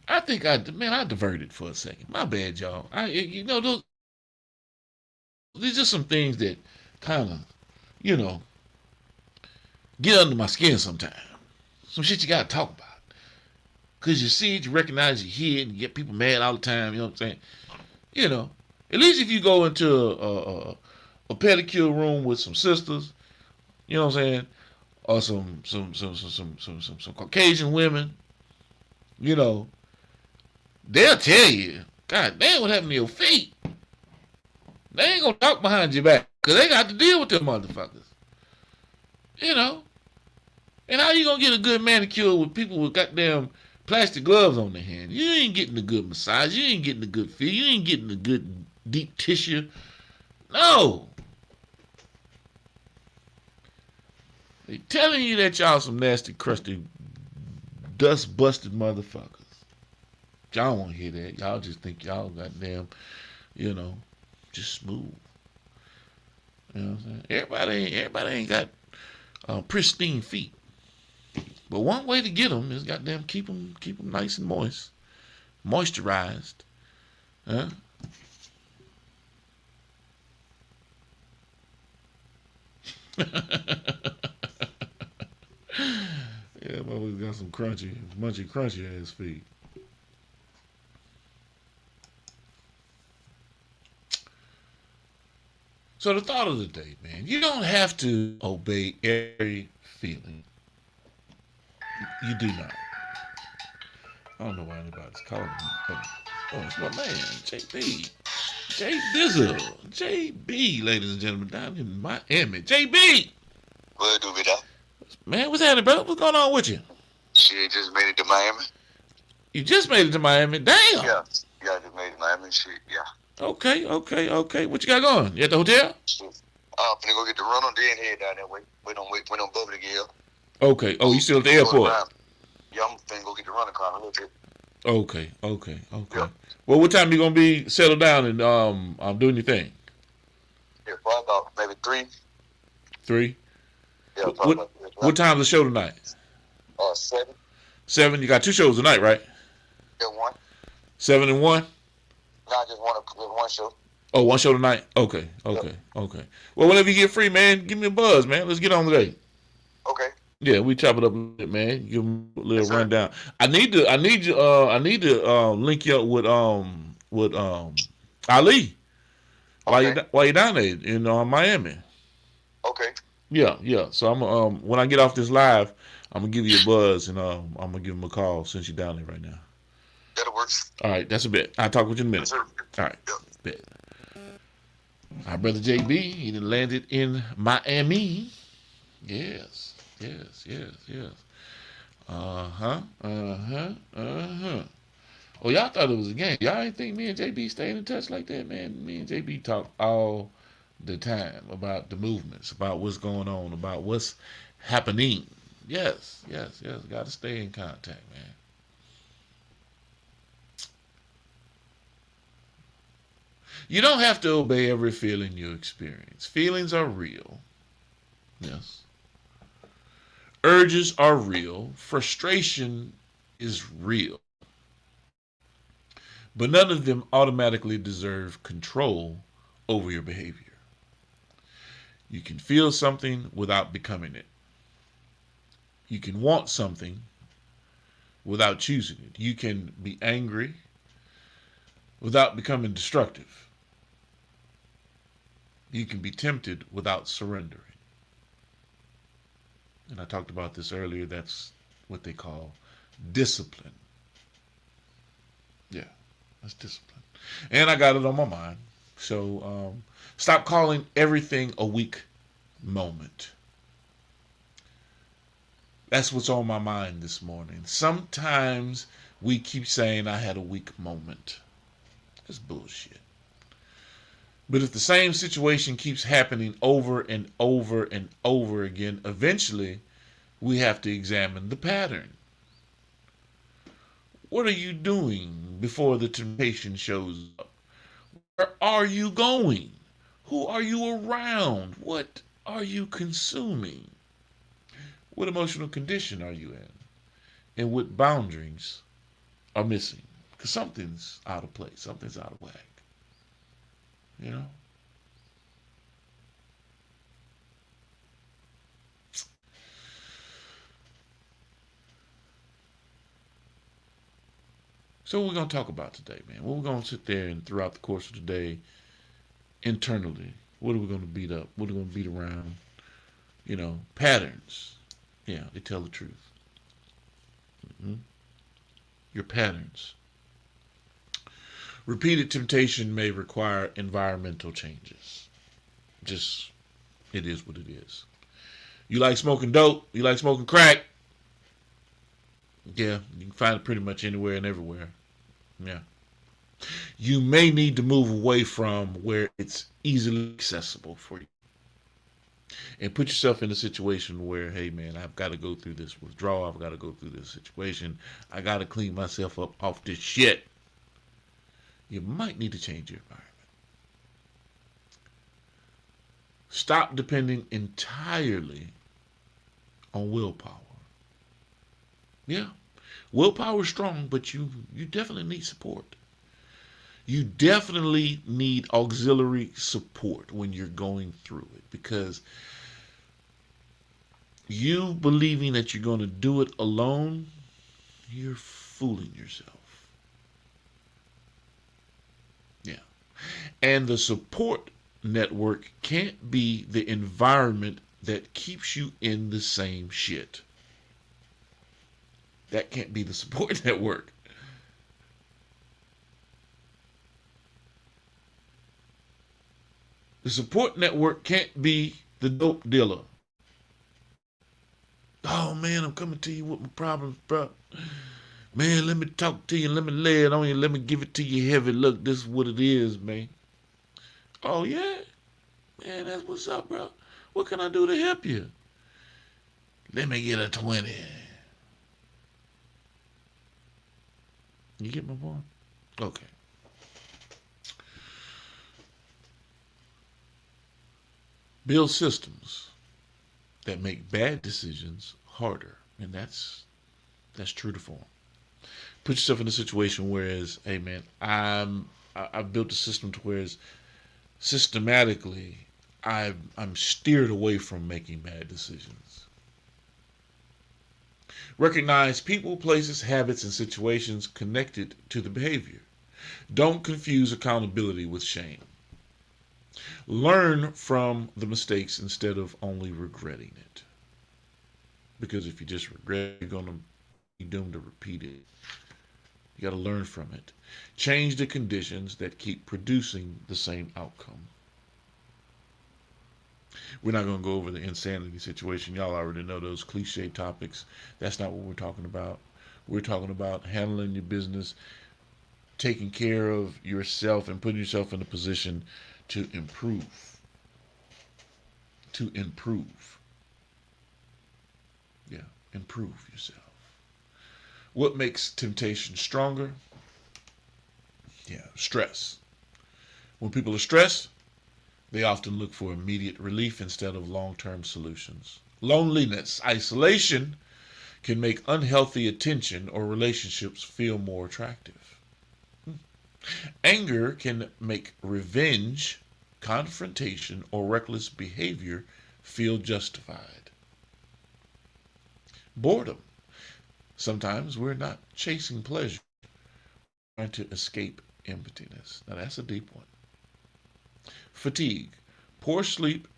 I think I diverted for a second. My bad, y'all. These are some things that kind of, get under my skin sometimes. Some shit you got to talk about. Because you see it, you recognize, you hear it, and you get people mad all the time, you know what I'm saying? At least if you go into a pedicure room with some sisters, you know what I'm saying? Or some Caucasian women, they'll tell you, God damn, what happened to your feet? They ain't gonna talk behind your back, because they got to deal with them motherfuckers. And how you gonna get a good manicure with people with goddamn plastic gloves on their hand? You ain't getting a good massage. You ain't getting a good feel. You ain't getting a good deep tissue. No. They telling you that y'all some nasty, crusty, dust-busted motherfuckers. Y'all won't hear that. Y'all just think y'all goddamn, just smooth. You know what I'm saying? Everybody ain't got pristine feet. But one way to get them is goddamn keep them nice and moisturized. Huh? Yeah, I've always got some crunchy ass feet. So the thought of the day, man, you don't have to obey every feeling. You do not. I don't know why anybody's calling me. Oh, it's my man, JB. J Dizzle. JB, ladies and gentlemen, down in Miami. JB! What do we do? Man, what's happening, brother? What's going on with you? Shit, just made it to Miami. You just made it to Miami? Damn! Yeah, I just made it to Miami. Shit, yeah. Okay. What you got going? You at the hotel? Shit. I'm finna go get the rental, then head down there. Wait on Bubba to get here. Okay. Oh, you still at the airport? Yeah, I'm finna go get the rental car in a little bit. Okay. Yeah. Well, what time you gonna be settled down and doing your thing? Yeah, probably about maybe 3. 3? Yeah, probably about 3 o'clock. What time's the show tonight? 7. 7? You got 2 shows tonight, right? Yeah, 1. 7 and 1? Nah, just one show. Oh, 1 show tonight? Okay. Well, whenever you get free, man, give me a buzz, man. Let's get on today. Okay. Yeah, we chop it up a little bit, man. Give them a little rundown. I need to link you up with Ali. Okay. While you down there in Miami. Okay. Yeah. So I'm when I get off this live, I'm gonna give you a buzz and I'm gonna give him a call since you're down there right now. That'll work. All right, that's a bit. I'll talk with you in a minute. Yes, all right, bet. Our brother JB, he done landed in Miami. Yes. Oh, y'all thought it was a game. Y'all ain't think me and JB stayed in touch like that, man? Me and JB talk all the time about the movements, about what's going on, about what's happening. Yes. Got to stay in contact, man. You don't have to obey every feeling you experience. Feelings are real. Yes. Urges are real. Frustration is real. But none of them automatically deserve control over your behavior. You can feel something without becoming it. You can want something without choosing it. You can be angry without becoming destructive. You can be tempted without surrendering. And I talked about this earlier. That's what they call discipline. Yeah, that's discipline. And I got it on my mind. So stop calling everything a weak moment. That's what's on my mind this morning. Sometimes we keep saying I had a weak moment. That's bullshit. But if the same situation keeps happening over and over and over again, eventually we have to examine the pattern. What are you doing before the temptation shows up? Where are you going? Who are you around? What are you consuming? What emotional condition are you in? And what boundaries are missing? Because something's out of place. Something's out of whack. You know? So what we're going to talk about today, man. What we're going to sit there and throughout the course of the day, internally, what are we going to beat up? What are we going to beat around? You know, patterns. Yeah, they tell the truth. Your patterns. Repeated temptation may require environmental changes. Just, it is what it is. You like smoking dope? You like smoking crack? Yeah, you can find it pretty much anywhere and everywhere. Yeah. You may need to move away from where it's easily accessible for you. And put yourself in a situation where, hey man, I've got to go through this withdrawal. I've got to go through this situation. I got to clean myself up off this shit. You might need to change your environment. Stop depending entirely on willpower. Yeah. Willpower is strong, but you definitely need support. You definitely need auxiliary support when you're going through it, because you believing that you're going to do it alone, you're fooling yourself. Yeah. And the support network can't be the environment that keeps you in the same shit. That can't be the support network. The support network can't be the dope dealer. Oh man, I'm coming to you with my problems, bro. Man, let me talk to you. Let me lay it on you. Let me give it to you heavy. Look, this is what it is, man. Oh yeah? Man, that's what's up, bro. What can I do to help you? Let me get a 20. You get my point? Okay. Build systems that make bad decisions harder. And that's true to form. Put yourself in a situation whereas, hey man, I've built a system to whereas systematically I'm steered away from making bad decisions. Recognize people, places, habits, and situations connected to the behavior. Don't confuse accountability with shame. Learn from the mistakes instead of only regretting it. Because if you just regret it, you're going to be doomed to repeat it. You got to learn from it. Change the conditions that keep producing the same outcome. We're not going to go over the insanity situation. Y'all already know those cliche topics. That's not what we're talking about. We're talking about handling your business, taking care of yourself, and putting yourself in a position to improve. To improve. Yeah, improve yourself. What makes temptation stronger? Yeah, stress. When people are stressed, they often look for immediate relief instead of long-term solutions. Loneliness, isolation can make unhealthy attention or relationships feel more attractive. Anger can make revenge, confrontation, or reckless behavior feel justified. Boredom. Sometimes we're not chasing pleasure, we're trying to escape emptiness. Now that's a deep one. Fatigue. Poor sleep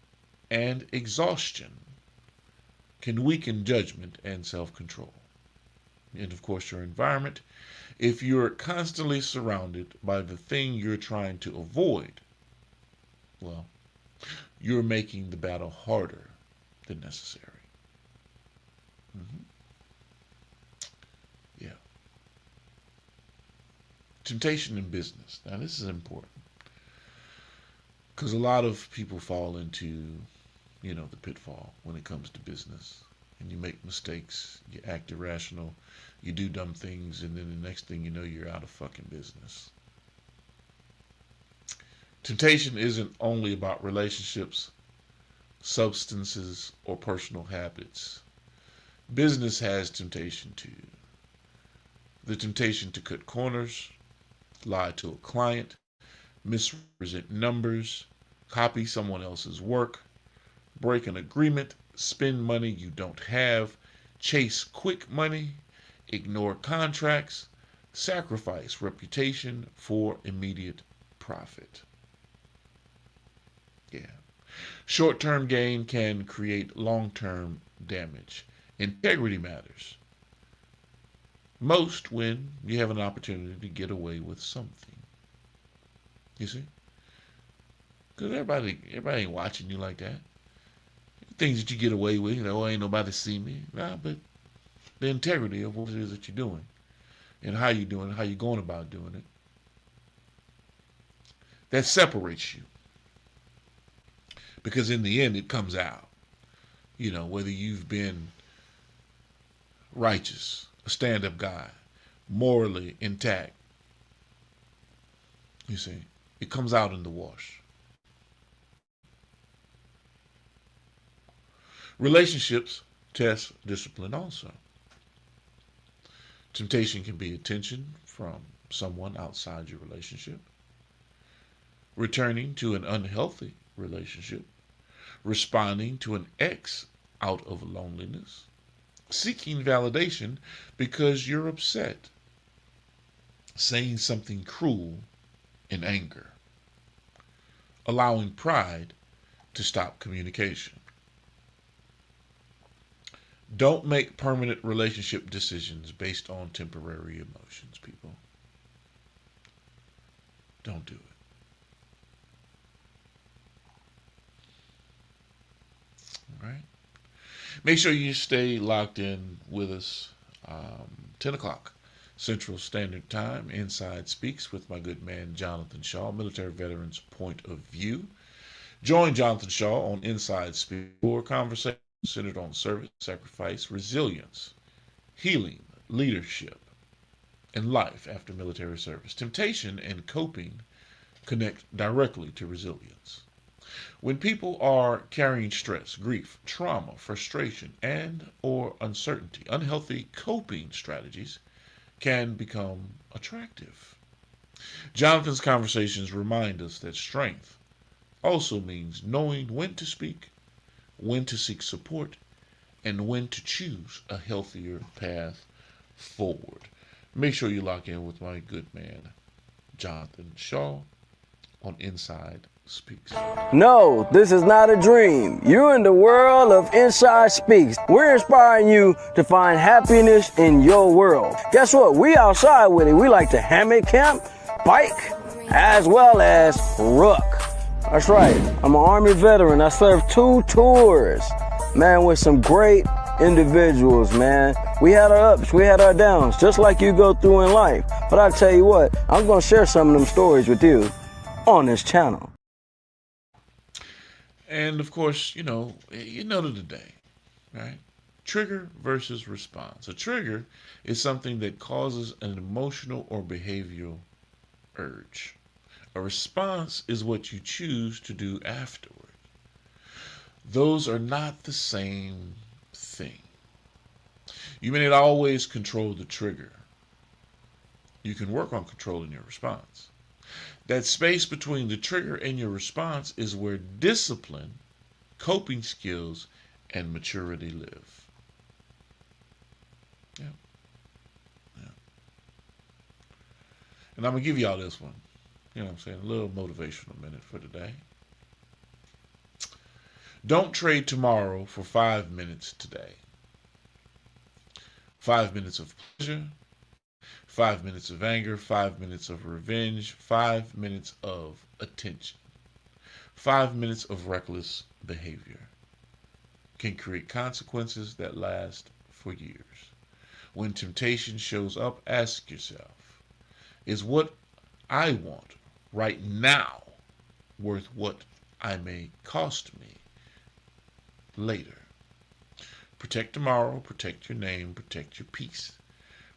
and exhaustion can weaken judgment and self-control. And of course, your environment. If you're constantly surrounded by the thing you're trying to avoid, well, you're making the battle harder than necessary. Yeah. Temptation in business. Now, this is important because a lot of people fall into, the pitfall when it comes to business. And you make mistakes, you act irrational, you do dumb things, and then the next thing you know, you're out of fucking business. Temptation isn't only about relationships, substances, or personal habits. Business has temptation too. The temptation to cut corners, lie to a client, misrepresent numbers, copy someone else's work, break an agreement, spend money you don't have, chase quick money, ignore contracts, sacrifice reputation for immediate profit. Yeah. Short-term gain can create long-term damage. Integrity matters most when you have an opportunity to get away with something. You see? Because everybody ain't watching you like that. Things that you get away with, ain't nobody see me. Nah, but the integrity of what it is that you're doing and how you're doing it, how you're going about doing it, that separates you. Because in the end, it comes out. Whether you've been righteous, a stand-up guy, morally intact. You see, it comes out in the wash. Relationships test discipline also. Temptation can be attention from someone outside your relationship, returning to an unhealthy relationship, responding to an ex out of loneliness, seeking validation because you're upset, saying something cruel in anger, allowing pride to stop communication. Don't make permanent relationship decisions based on temporary emotions, people. Don't do it. All right? Make sure you stay locked in with us. 10 o'clock Central Standard Time. Inside Speaks with my good man Jonathan Shaw, military veteran's point of view. Join Jonathan Shaw on Inside Speaks for conversation centered on service, sacrifice, resilience, healing, leadership, and life after military service. Temptation and coping connect directly to resilience. When people are carrying stress, grief, trauma, frustration, and or uncertainty, unhealthy coping strategies can become attractive. Jonathan's conversations remind us that strength also means knowing when to speak, when to seek support, and when to choose a healthier path forward. Make sure you lock in with my good man, Jonathan Shaw, on Inside Speaks. No, this is not a dream. You're in the world of Inside Speaks. We're inspiring you to find happiness in your world. Guess what? We outside with it. We like to hammock camp, bike, as well as ruck. That's right. I'm an Army veteran. I served 2 tours, man, with some great individuals, man. We had our ups, we had our downs, just like you go through in life. But I tell you what, I'm going to share some of them stories with you on this channel. And of course, you know today, right? Trigger versus response. A trigger is something that causes an emotional or behavioral urge. A response is what you choose to do afterward. Those are not the same thing. You may not always control the trigger. You can work on controlling your response. That space between the trigger and your response is where discipline, coping skills, and maturity live. Yeah. Yeah. And I'm going to give y'all this one. You know what I'm saying? A little motivational minute for today. Don't trade tomorrow for 5 minutes today. 5 minutes of pleasure, 5 minutes of anger, 5 minutes of revenge, 5 minutes of attention. 5 minutes of reckless behavior can create consequences that last for years. When temptation shows up, ask yourself, is what I want right now worth what I may cost me later? Protect tomorrow, protect your name, protect your peace,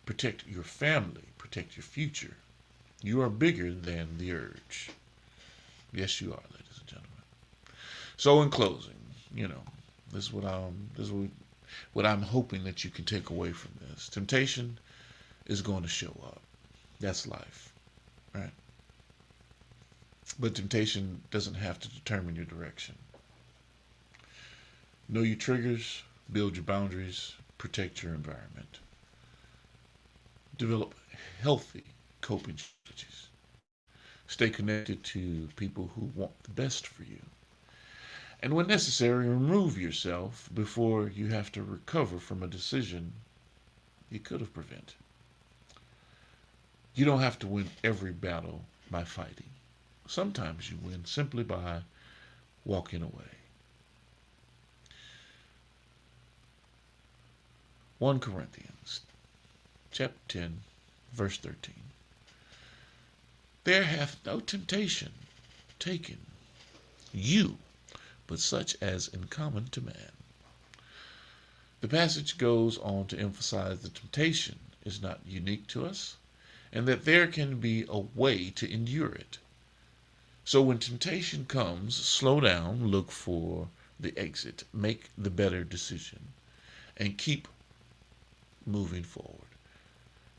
protect your family, protect your future. You are bigger than the urge. Yes, you are, ladies and gentlemen. So in closing, this is what I'm hoping that you can take away from this. Temptation is going to show up. That's life, right? But temptation doesn't have to determine your direction. Know your triggers, build your boundaries, protect your environment. Develop healthy coping strategies. Stay connected to people who want the best for you. And when necessary, remove yourself before you have to recover from a decision you could have prevented. You don't have to win every battle by fighting. Sometimes you win simply by walking away. 1 Corinthians chapter 10, verse 13. There hath no temptation taken you, but such as in common to man. The passage goes on to emphasize that temptation is not unique to us, and that there can be a way to endure it. So when temptation comes, slow down, look for the exit, make the better decision, and keep moving forward.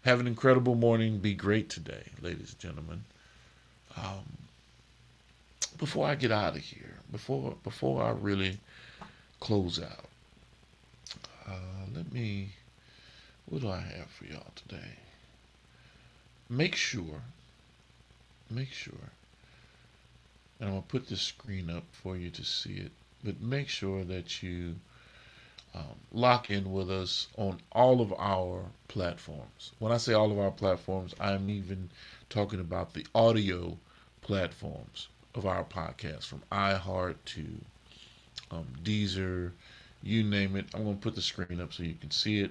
Have an incredible morning. Be great today, ladies and gentlemen. Before I get out of here, before I really close out, what do I have for y'all today? Make sure, and I'm going to put this screen up for you to see it, but make sure that you lock in with us on all of our platforms. When I say all of our platforms, I'm even talking about the audio platforms of our podcast, from iHeart to Deezer, you name it. I'm going to put the screen up so you can see it.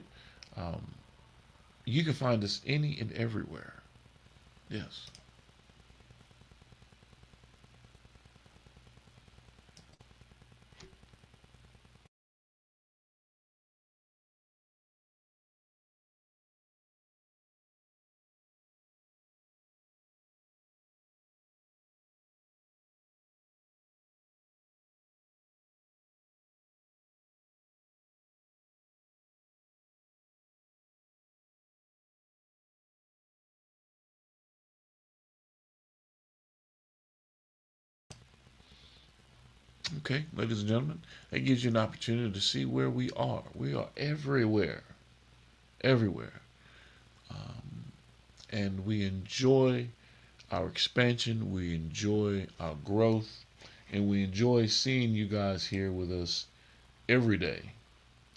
You can find us any and everywhere. Yes. Okay, ladies and gentlemen, that gives you an opportunity to see where we are. We are everywhere. Everywhere. And we enjoy our expansion. We enjoy our growth. And we enjoy seeing you guys here with us every day.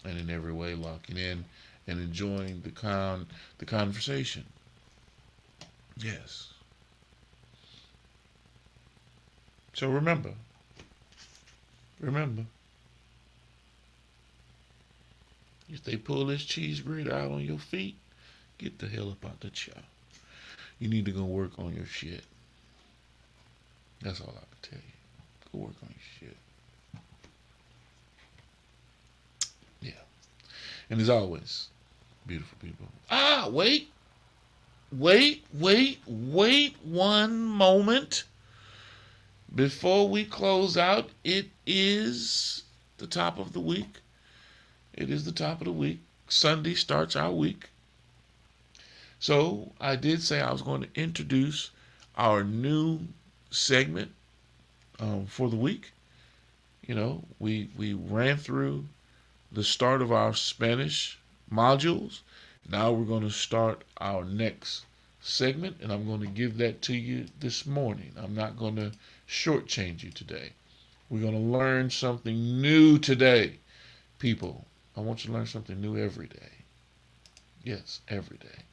And in every way, locking in and enjoying the conversation. Yes. So remember, if they pull this cheese grater out on your feet, get the hell up out the chair. You need to go work on your shit. That's all I can tell you. Go work on your shit. Yeah. And as always, beautiful people. Wait one moment. Before we close out, it is the top of the week. It is the top of the week. Sunday starts our week. So I did say I was going to introduce our new segment for the week. You know, we ran through the start of our Spanish modules. Now we're going to start our next segment, and I'm going to give that to you this morning. I'm not going to shortchange you today. We're going to learn something new today. People, I want you to learn something new every day. Yes, every day.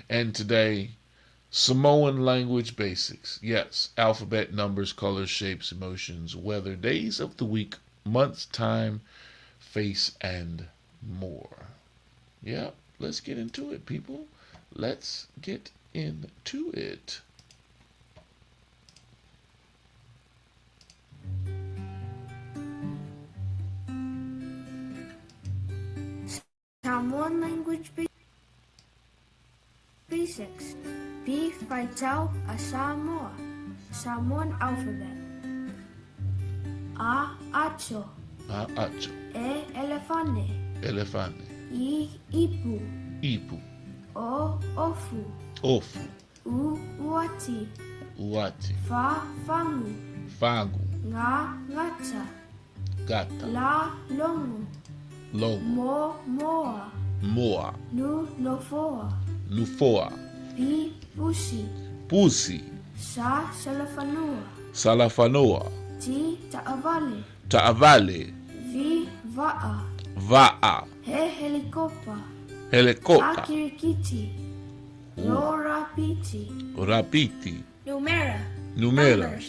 And today, Samoan language basics. Yes, alphabet, numbers, colors, shapes, emotions, weather, days of the week, months, time, face, and more. Yeah, let's get into it, people. Let's get into it. Samoan language basics. B. Faitau a Samoa. Samoan alphabet. A. Acho. A acho. E. Elefane. Elefane. I. Ipu. Ipu. O. Ofu. Ofu. U. Uati. Uati. Fa. Fangu. Fangu. Nga. Ngata. Gata. La. Longu. Logo. Mo. Moa. Moa. Nu. Nofoa. Nufoa. Pi. Pusi. Pusi. Sa. Salafanua. Salafanoa. Ti. Taavale. Taavale. Vi. Va'a. Va'a. He. Helikopa. Helikopter. Akirikiti. Lo. Rapiti. Rapiti. Numera. Numera.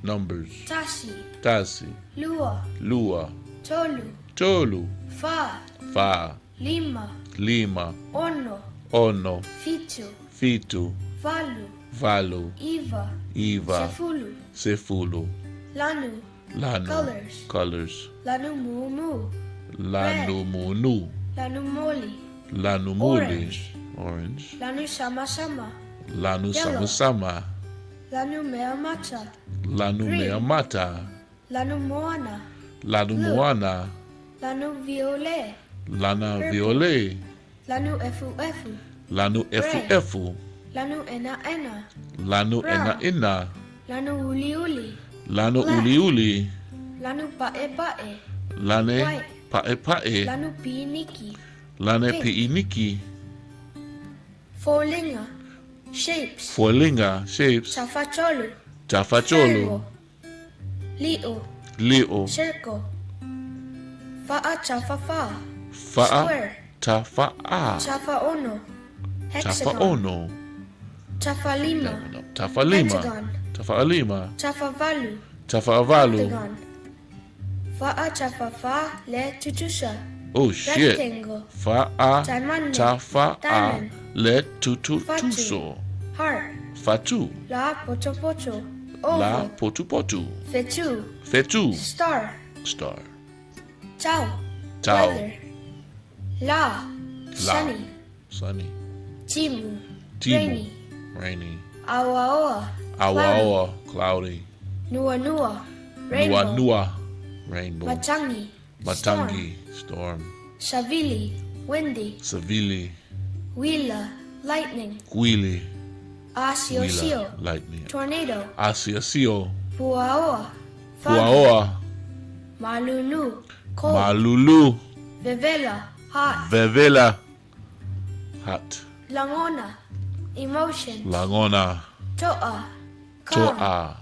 Numbers. Tasi. Tasi. Lua. Lua. Tolu. Tolu. Fa. Fa. Lima. Lima. Ono. Ono. Fitu. Fitu. Valu. Valu. Iva. Iva. Sefulu. Sefulu. Lanu. Lanu. Colors. Colors. Lanu Mumu. Lanu Munu. Lanu Moli. Lanu Muli. Orange. Orange. Lanu Sama Sama. Lanu Yellow. Sama Sama. Lanu Meamata. Lanu Green. Meamata. Lanu Moana. Lanu Blue. Moana. Lanu Violet. Lana Purple. Violet. Lanu Efu Efu. Lanu Efu Red. Efu. Lanu Ena Ena. Lanu Brown. Ena Ina. Lanu Uli Uli. Lanu Black. Uli Uli. Lanu Pae Pae. Lane White. Pae Pae. Lanu Piniki. Lane Pink. Piiniki. Folinga. Shapes. Folinga. Shapes. Chafacholu. Chafacholo. Leo. Leo. Circle. Fa'a Chafafa. Fa'a. Square. Tafa'a. Chafa Ono. Tafa Hexagon. Ono. Chafalima. Tafalima. Pentagon. Tafalima. Chafavalu. Tafavalu. Octagon. Fa'a Chafafa Le Tutusha. Oh shit. Rectangle. Fa'a. Diamond. Tafa'a. Diamond. Le tutu Fatu. tuso. Heart. Fatu. La Pocho Pocho. La Oval. potu potu. Fetu. Fetu. Star. Star. Ciao. Tau. Weather. La. Sunny. Sunny. Timu. Timu. Rainy. Rainy. Awaoa. Awaoa. Cloudy. Nua Nua. Rainbow. Nua Nua. Rainbow. Matangi. Matangi. Storm. Savili. Windy. Savili. Wheeler. Lightning. Huili. Asio Huila. Sio. Lightning. Tornado. Asiasio. Puaoa. Foggy. Puaoa. Malulu. Cold. Malulu. Vevela. Hot. Vevela. Hot. Langona. Emotions. Lagona. To'a. Calm. To'a.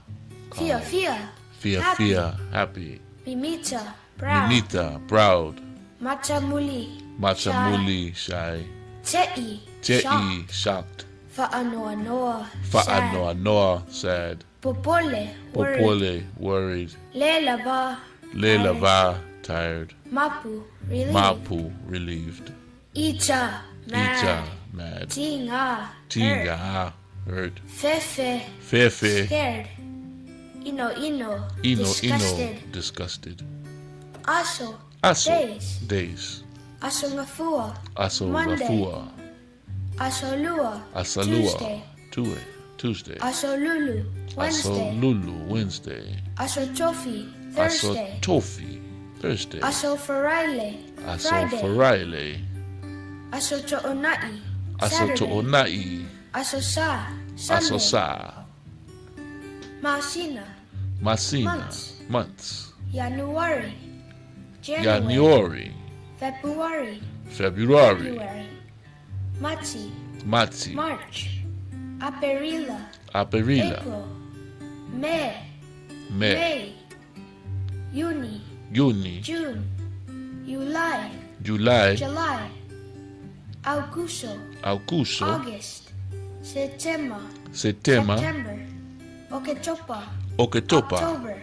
Fia Fia. Fia Happy. Fia. Happy. Mimita. Proud. Minita. Proud. Machamuli. Machamuli. Shy. Te'i. Te'i. Shocked. Fa'anoa Noa. Fa'anoa Noa. Sad. Popole. Worried. Popole. Worried. Lelava. Lelava. Tired. Mapu. Relieved. Mapu. Relieved. Icha. Mad. Icha. Mad. Tinga. Hurt. Tinga. Hurt. Fefe. Fefe. Scared. Ino. Ino. Disgusted. Ino. Disgusted. Aso. Aso. Days. Days. Asongafua. Aso. Monday. Rafua. Asolua. Asalua. Tuesday. Tue. Tuesday. Aso Lulu, Wednesday. Aso Lulu, Wednesday. Aso Tofi, Aso Thursday. Tofi, Thursday. Aso Faraile, Aso Friday. Faraile. Aso To'onai, Aso Saturday. To'onai. Aso Sa, Sunday. Aso Sa. Masina, Masina. Months. Months. January, January. February, February. Matsi, Matsi. March, Aperila, Aperila. April, May, May. Juni, Juni. June, July, July. July, Augusto, Augusto. August, September, September. Oktober, October. October,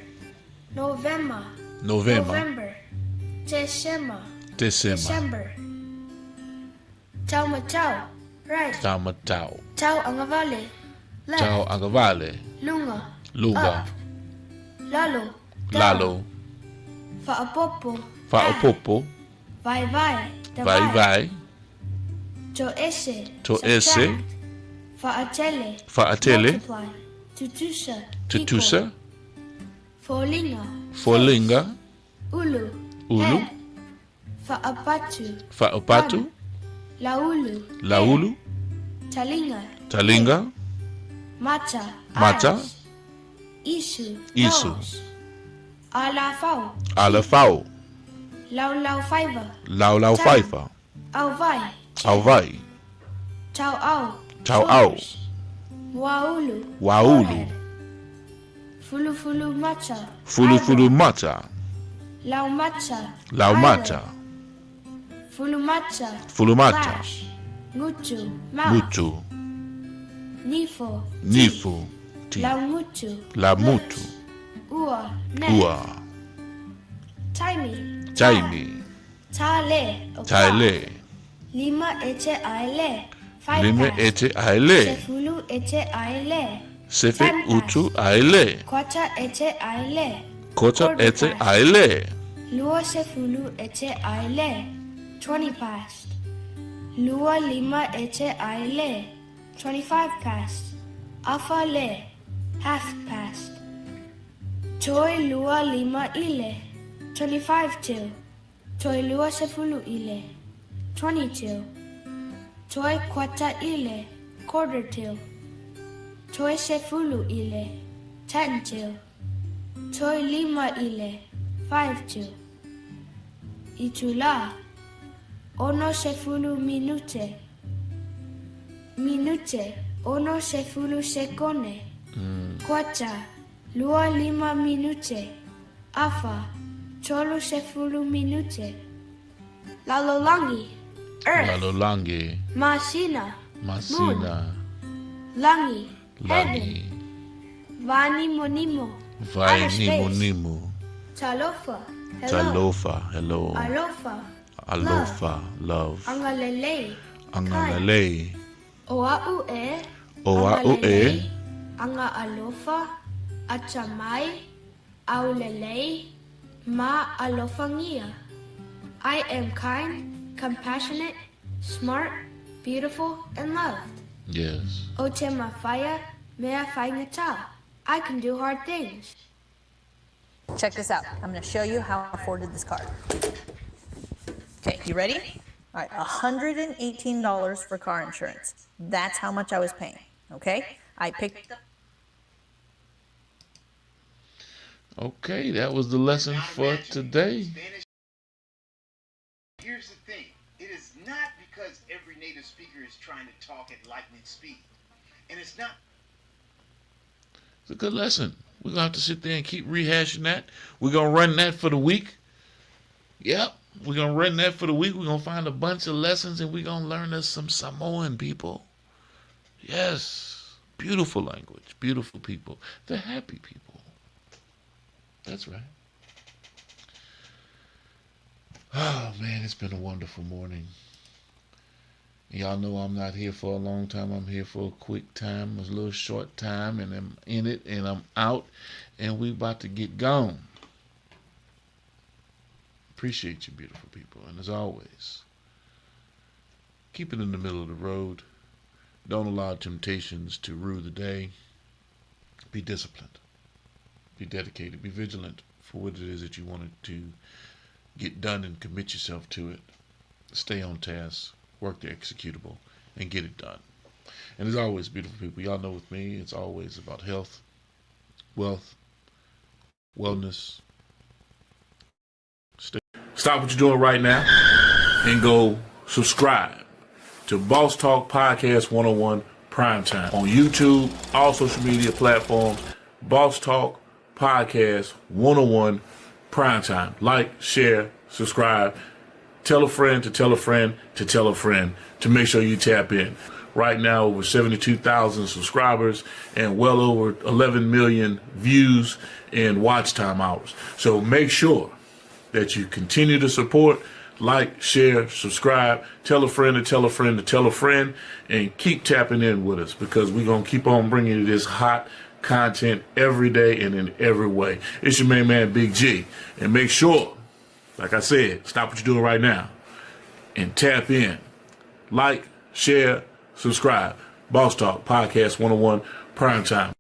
November, November. December, December. Tau Matau, right? Tamatau. Tau Angavale, left. Tau Agavale. Lunga, Lunga. up. Lalo, down. Lalo. Fa'apopo, Fa'apopo. Vai, Vai vai. To esse, To esse. Fa'atele, Fa'atele. multiply. Tutusa, Tutusa. Folinga, Folinga. Ulu, Ulu. head. Fa'apatu, Fa'apatu. Laulu, Laulu. Talinga, Talinga. Mata, Mata. eyes. Isu, Isu. nose. Alafau, Alafau. Lau Fiver, Lau Lau Tam. Pfeiffer. Auwai, Alvai. Tau Au, Tau Au. shoulders. Waulu, Waulu. forehead. Fulu Fulu Mata, Fulu eyebrow. Fulu Mata. Lau Mata, Lau Mata. Fulu Mata, Fulu Mata. lash. Mutu, mouth. Mutu. Nifo, Nifu. Ti. Lau Mutu, La lips. Mutu. Ua, neck. Ua. Taimi, Taimi. Tale, or Taile. calf. Lima ete aile, 5 Lime past. ete aile. Sefulu ete aile, Sefe 10 past. utu aile. Kwata ete aile, Kota quarter ete past. aile. Lua Sefulu ete aile, 20 past. Lua Lima ete aile, 25 past. Afa le, half past. Toi Lua Lima ile, 25 till. Toi Lua Sefulu ile, 20 till. Toi Kwata ile, quarter till. Toi Sefulu ile, 10 till. Toi Lima ile, 5 till. Itula, ono sefulu minute. Minute, ono sefulu sekone. Kwata, lua lima minute. Afa, tolu sefulu minute. Lalolangi, earth. Lalolangi. Masina, Masina. Langi, heaven. Langi. Vani monimo, Vai outer nimu space. nimu. Talofa, hello. Talofa. Hello. Alofa, Alofa. Love. Angalele, Angalale. Oa'u e, Oa'u e. Anga alofa, atamai, aulele, ma alofangia. I am kind, compassionate, smart, beautiful, and loved. Yes. Ote mafaya, mea faingata. I can do hard things. Check this out. I'm going to show you how I afforded this car. Okay, you ready? All right, $118 for car insurance. That's how much I was paying, okay? I picked up. Okay, that was the lesson for today. Here's the thing. It is not because every native speaker is trying to talk at lightning speed. And it's not. It's a good lesson. We're going to have to sit there and keep rehashing that. We're going to run that for the week. Yep. We're going to run that for the week. We're going to find a bunch of lessons and we're going to learn us some Samoan people. Yes. Beautiful language. Beautiful people. They're happy people. That's right. Oh, man, it's been a wonderful morning. Y'all know I'm not here for a long time. I'm here for a quick time, a little short time, and I'm in it and I'm out, and we about to get gone. Appreciate you, beautiful people. And as always, keep it in the middle of the road. Don't allow temptations to rule the day. Be disciplined. Be dedicated. Be vigilant for what it is that you wanted to get done and commit yourself to it. Stay on task. Work the executable and get it done. And as always, beautiful people, y'all know with me, it's always about health, wealth, wellness. Stop what you're doing right now and go subscribe to Boss Talk Podcast 101 Primetime on YouTube, all social media platforms. Boss Talk Podcast 101 Primetime. Like, share, subscribe. Tell a friend to tell a friend to tell a friend to make sure you tap in. Right now, over 72,000 subscribers and well over 11 million views and watch time hours. So make sure that you continue to support, like, share, subscribe, tell a friend to tell a friend to tell a friend, and keep tapping in with us because we're going to keep on bringing you this hot content every day and in every way. It's your main man, Big G. And make sure, like I said, stop what you're doing right now and tap in. Like, share, subscribe. Boss Talk Podcast 101 Primetime.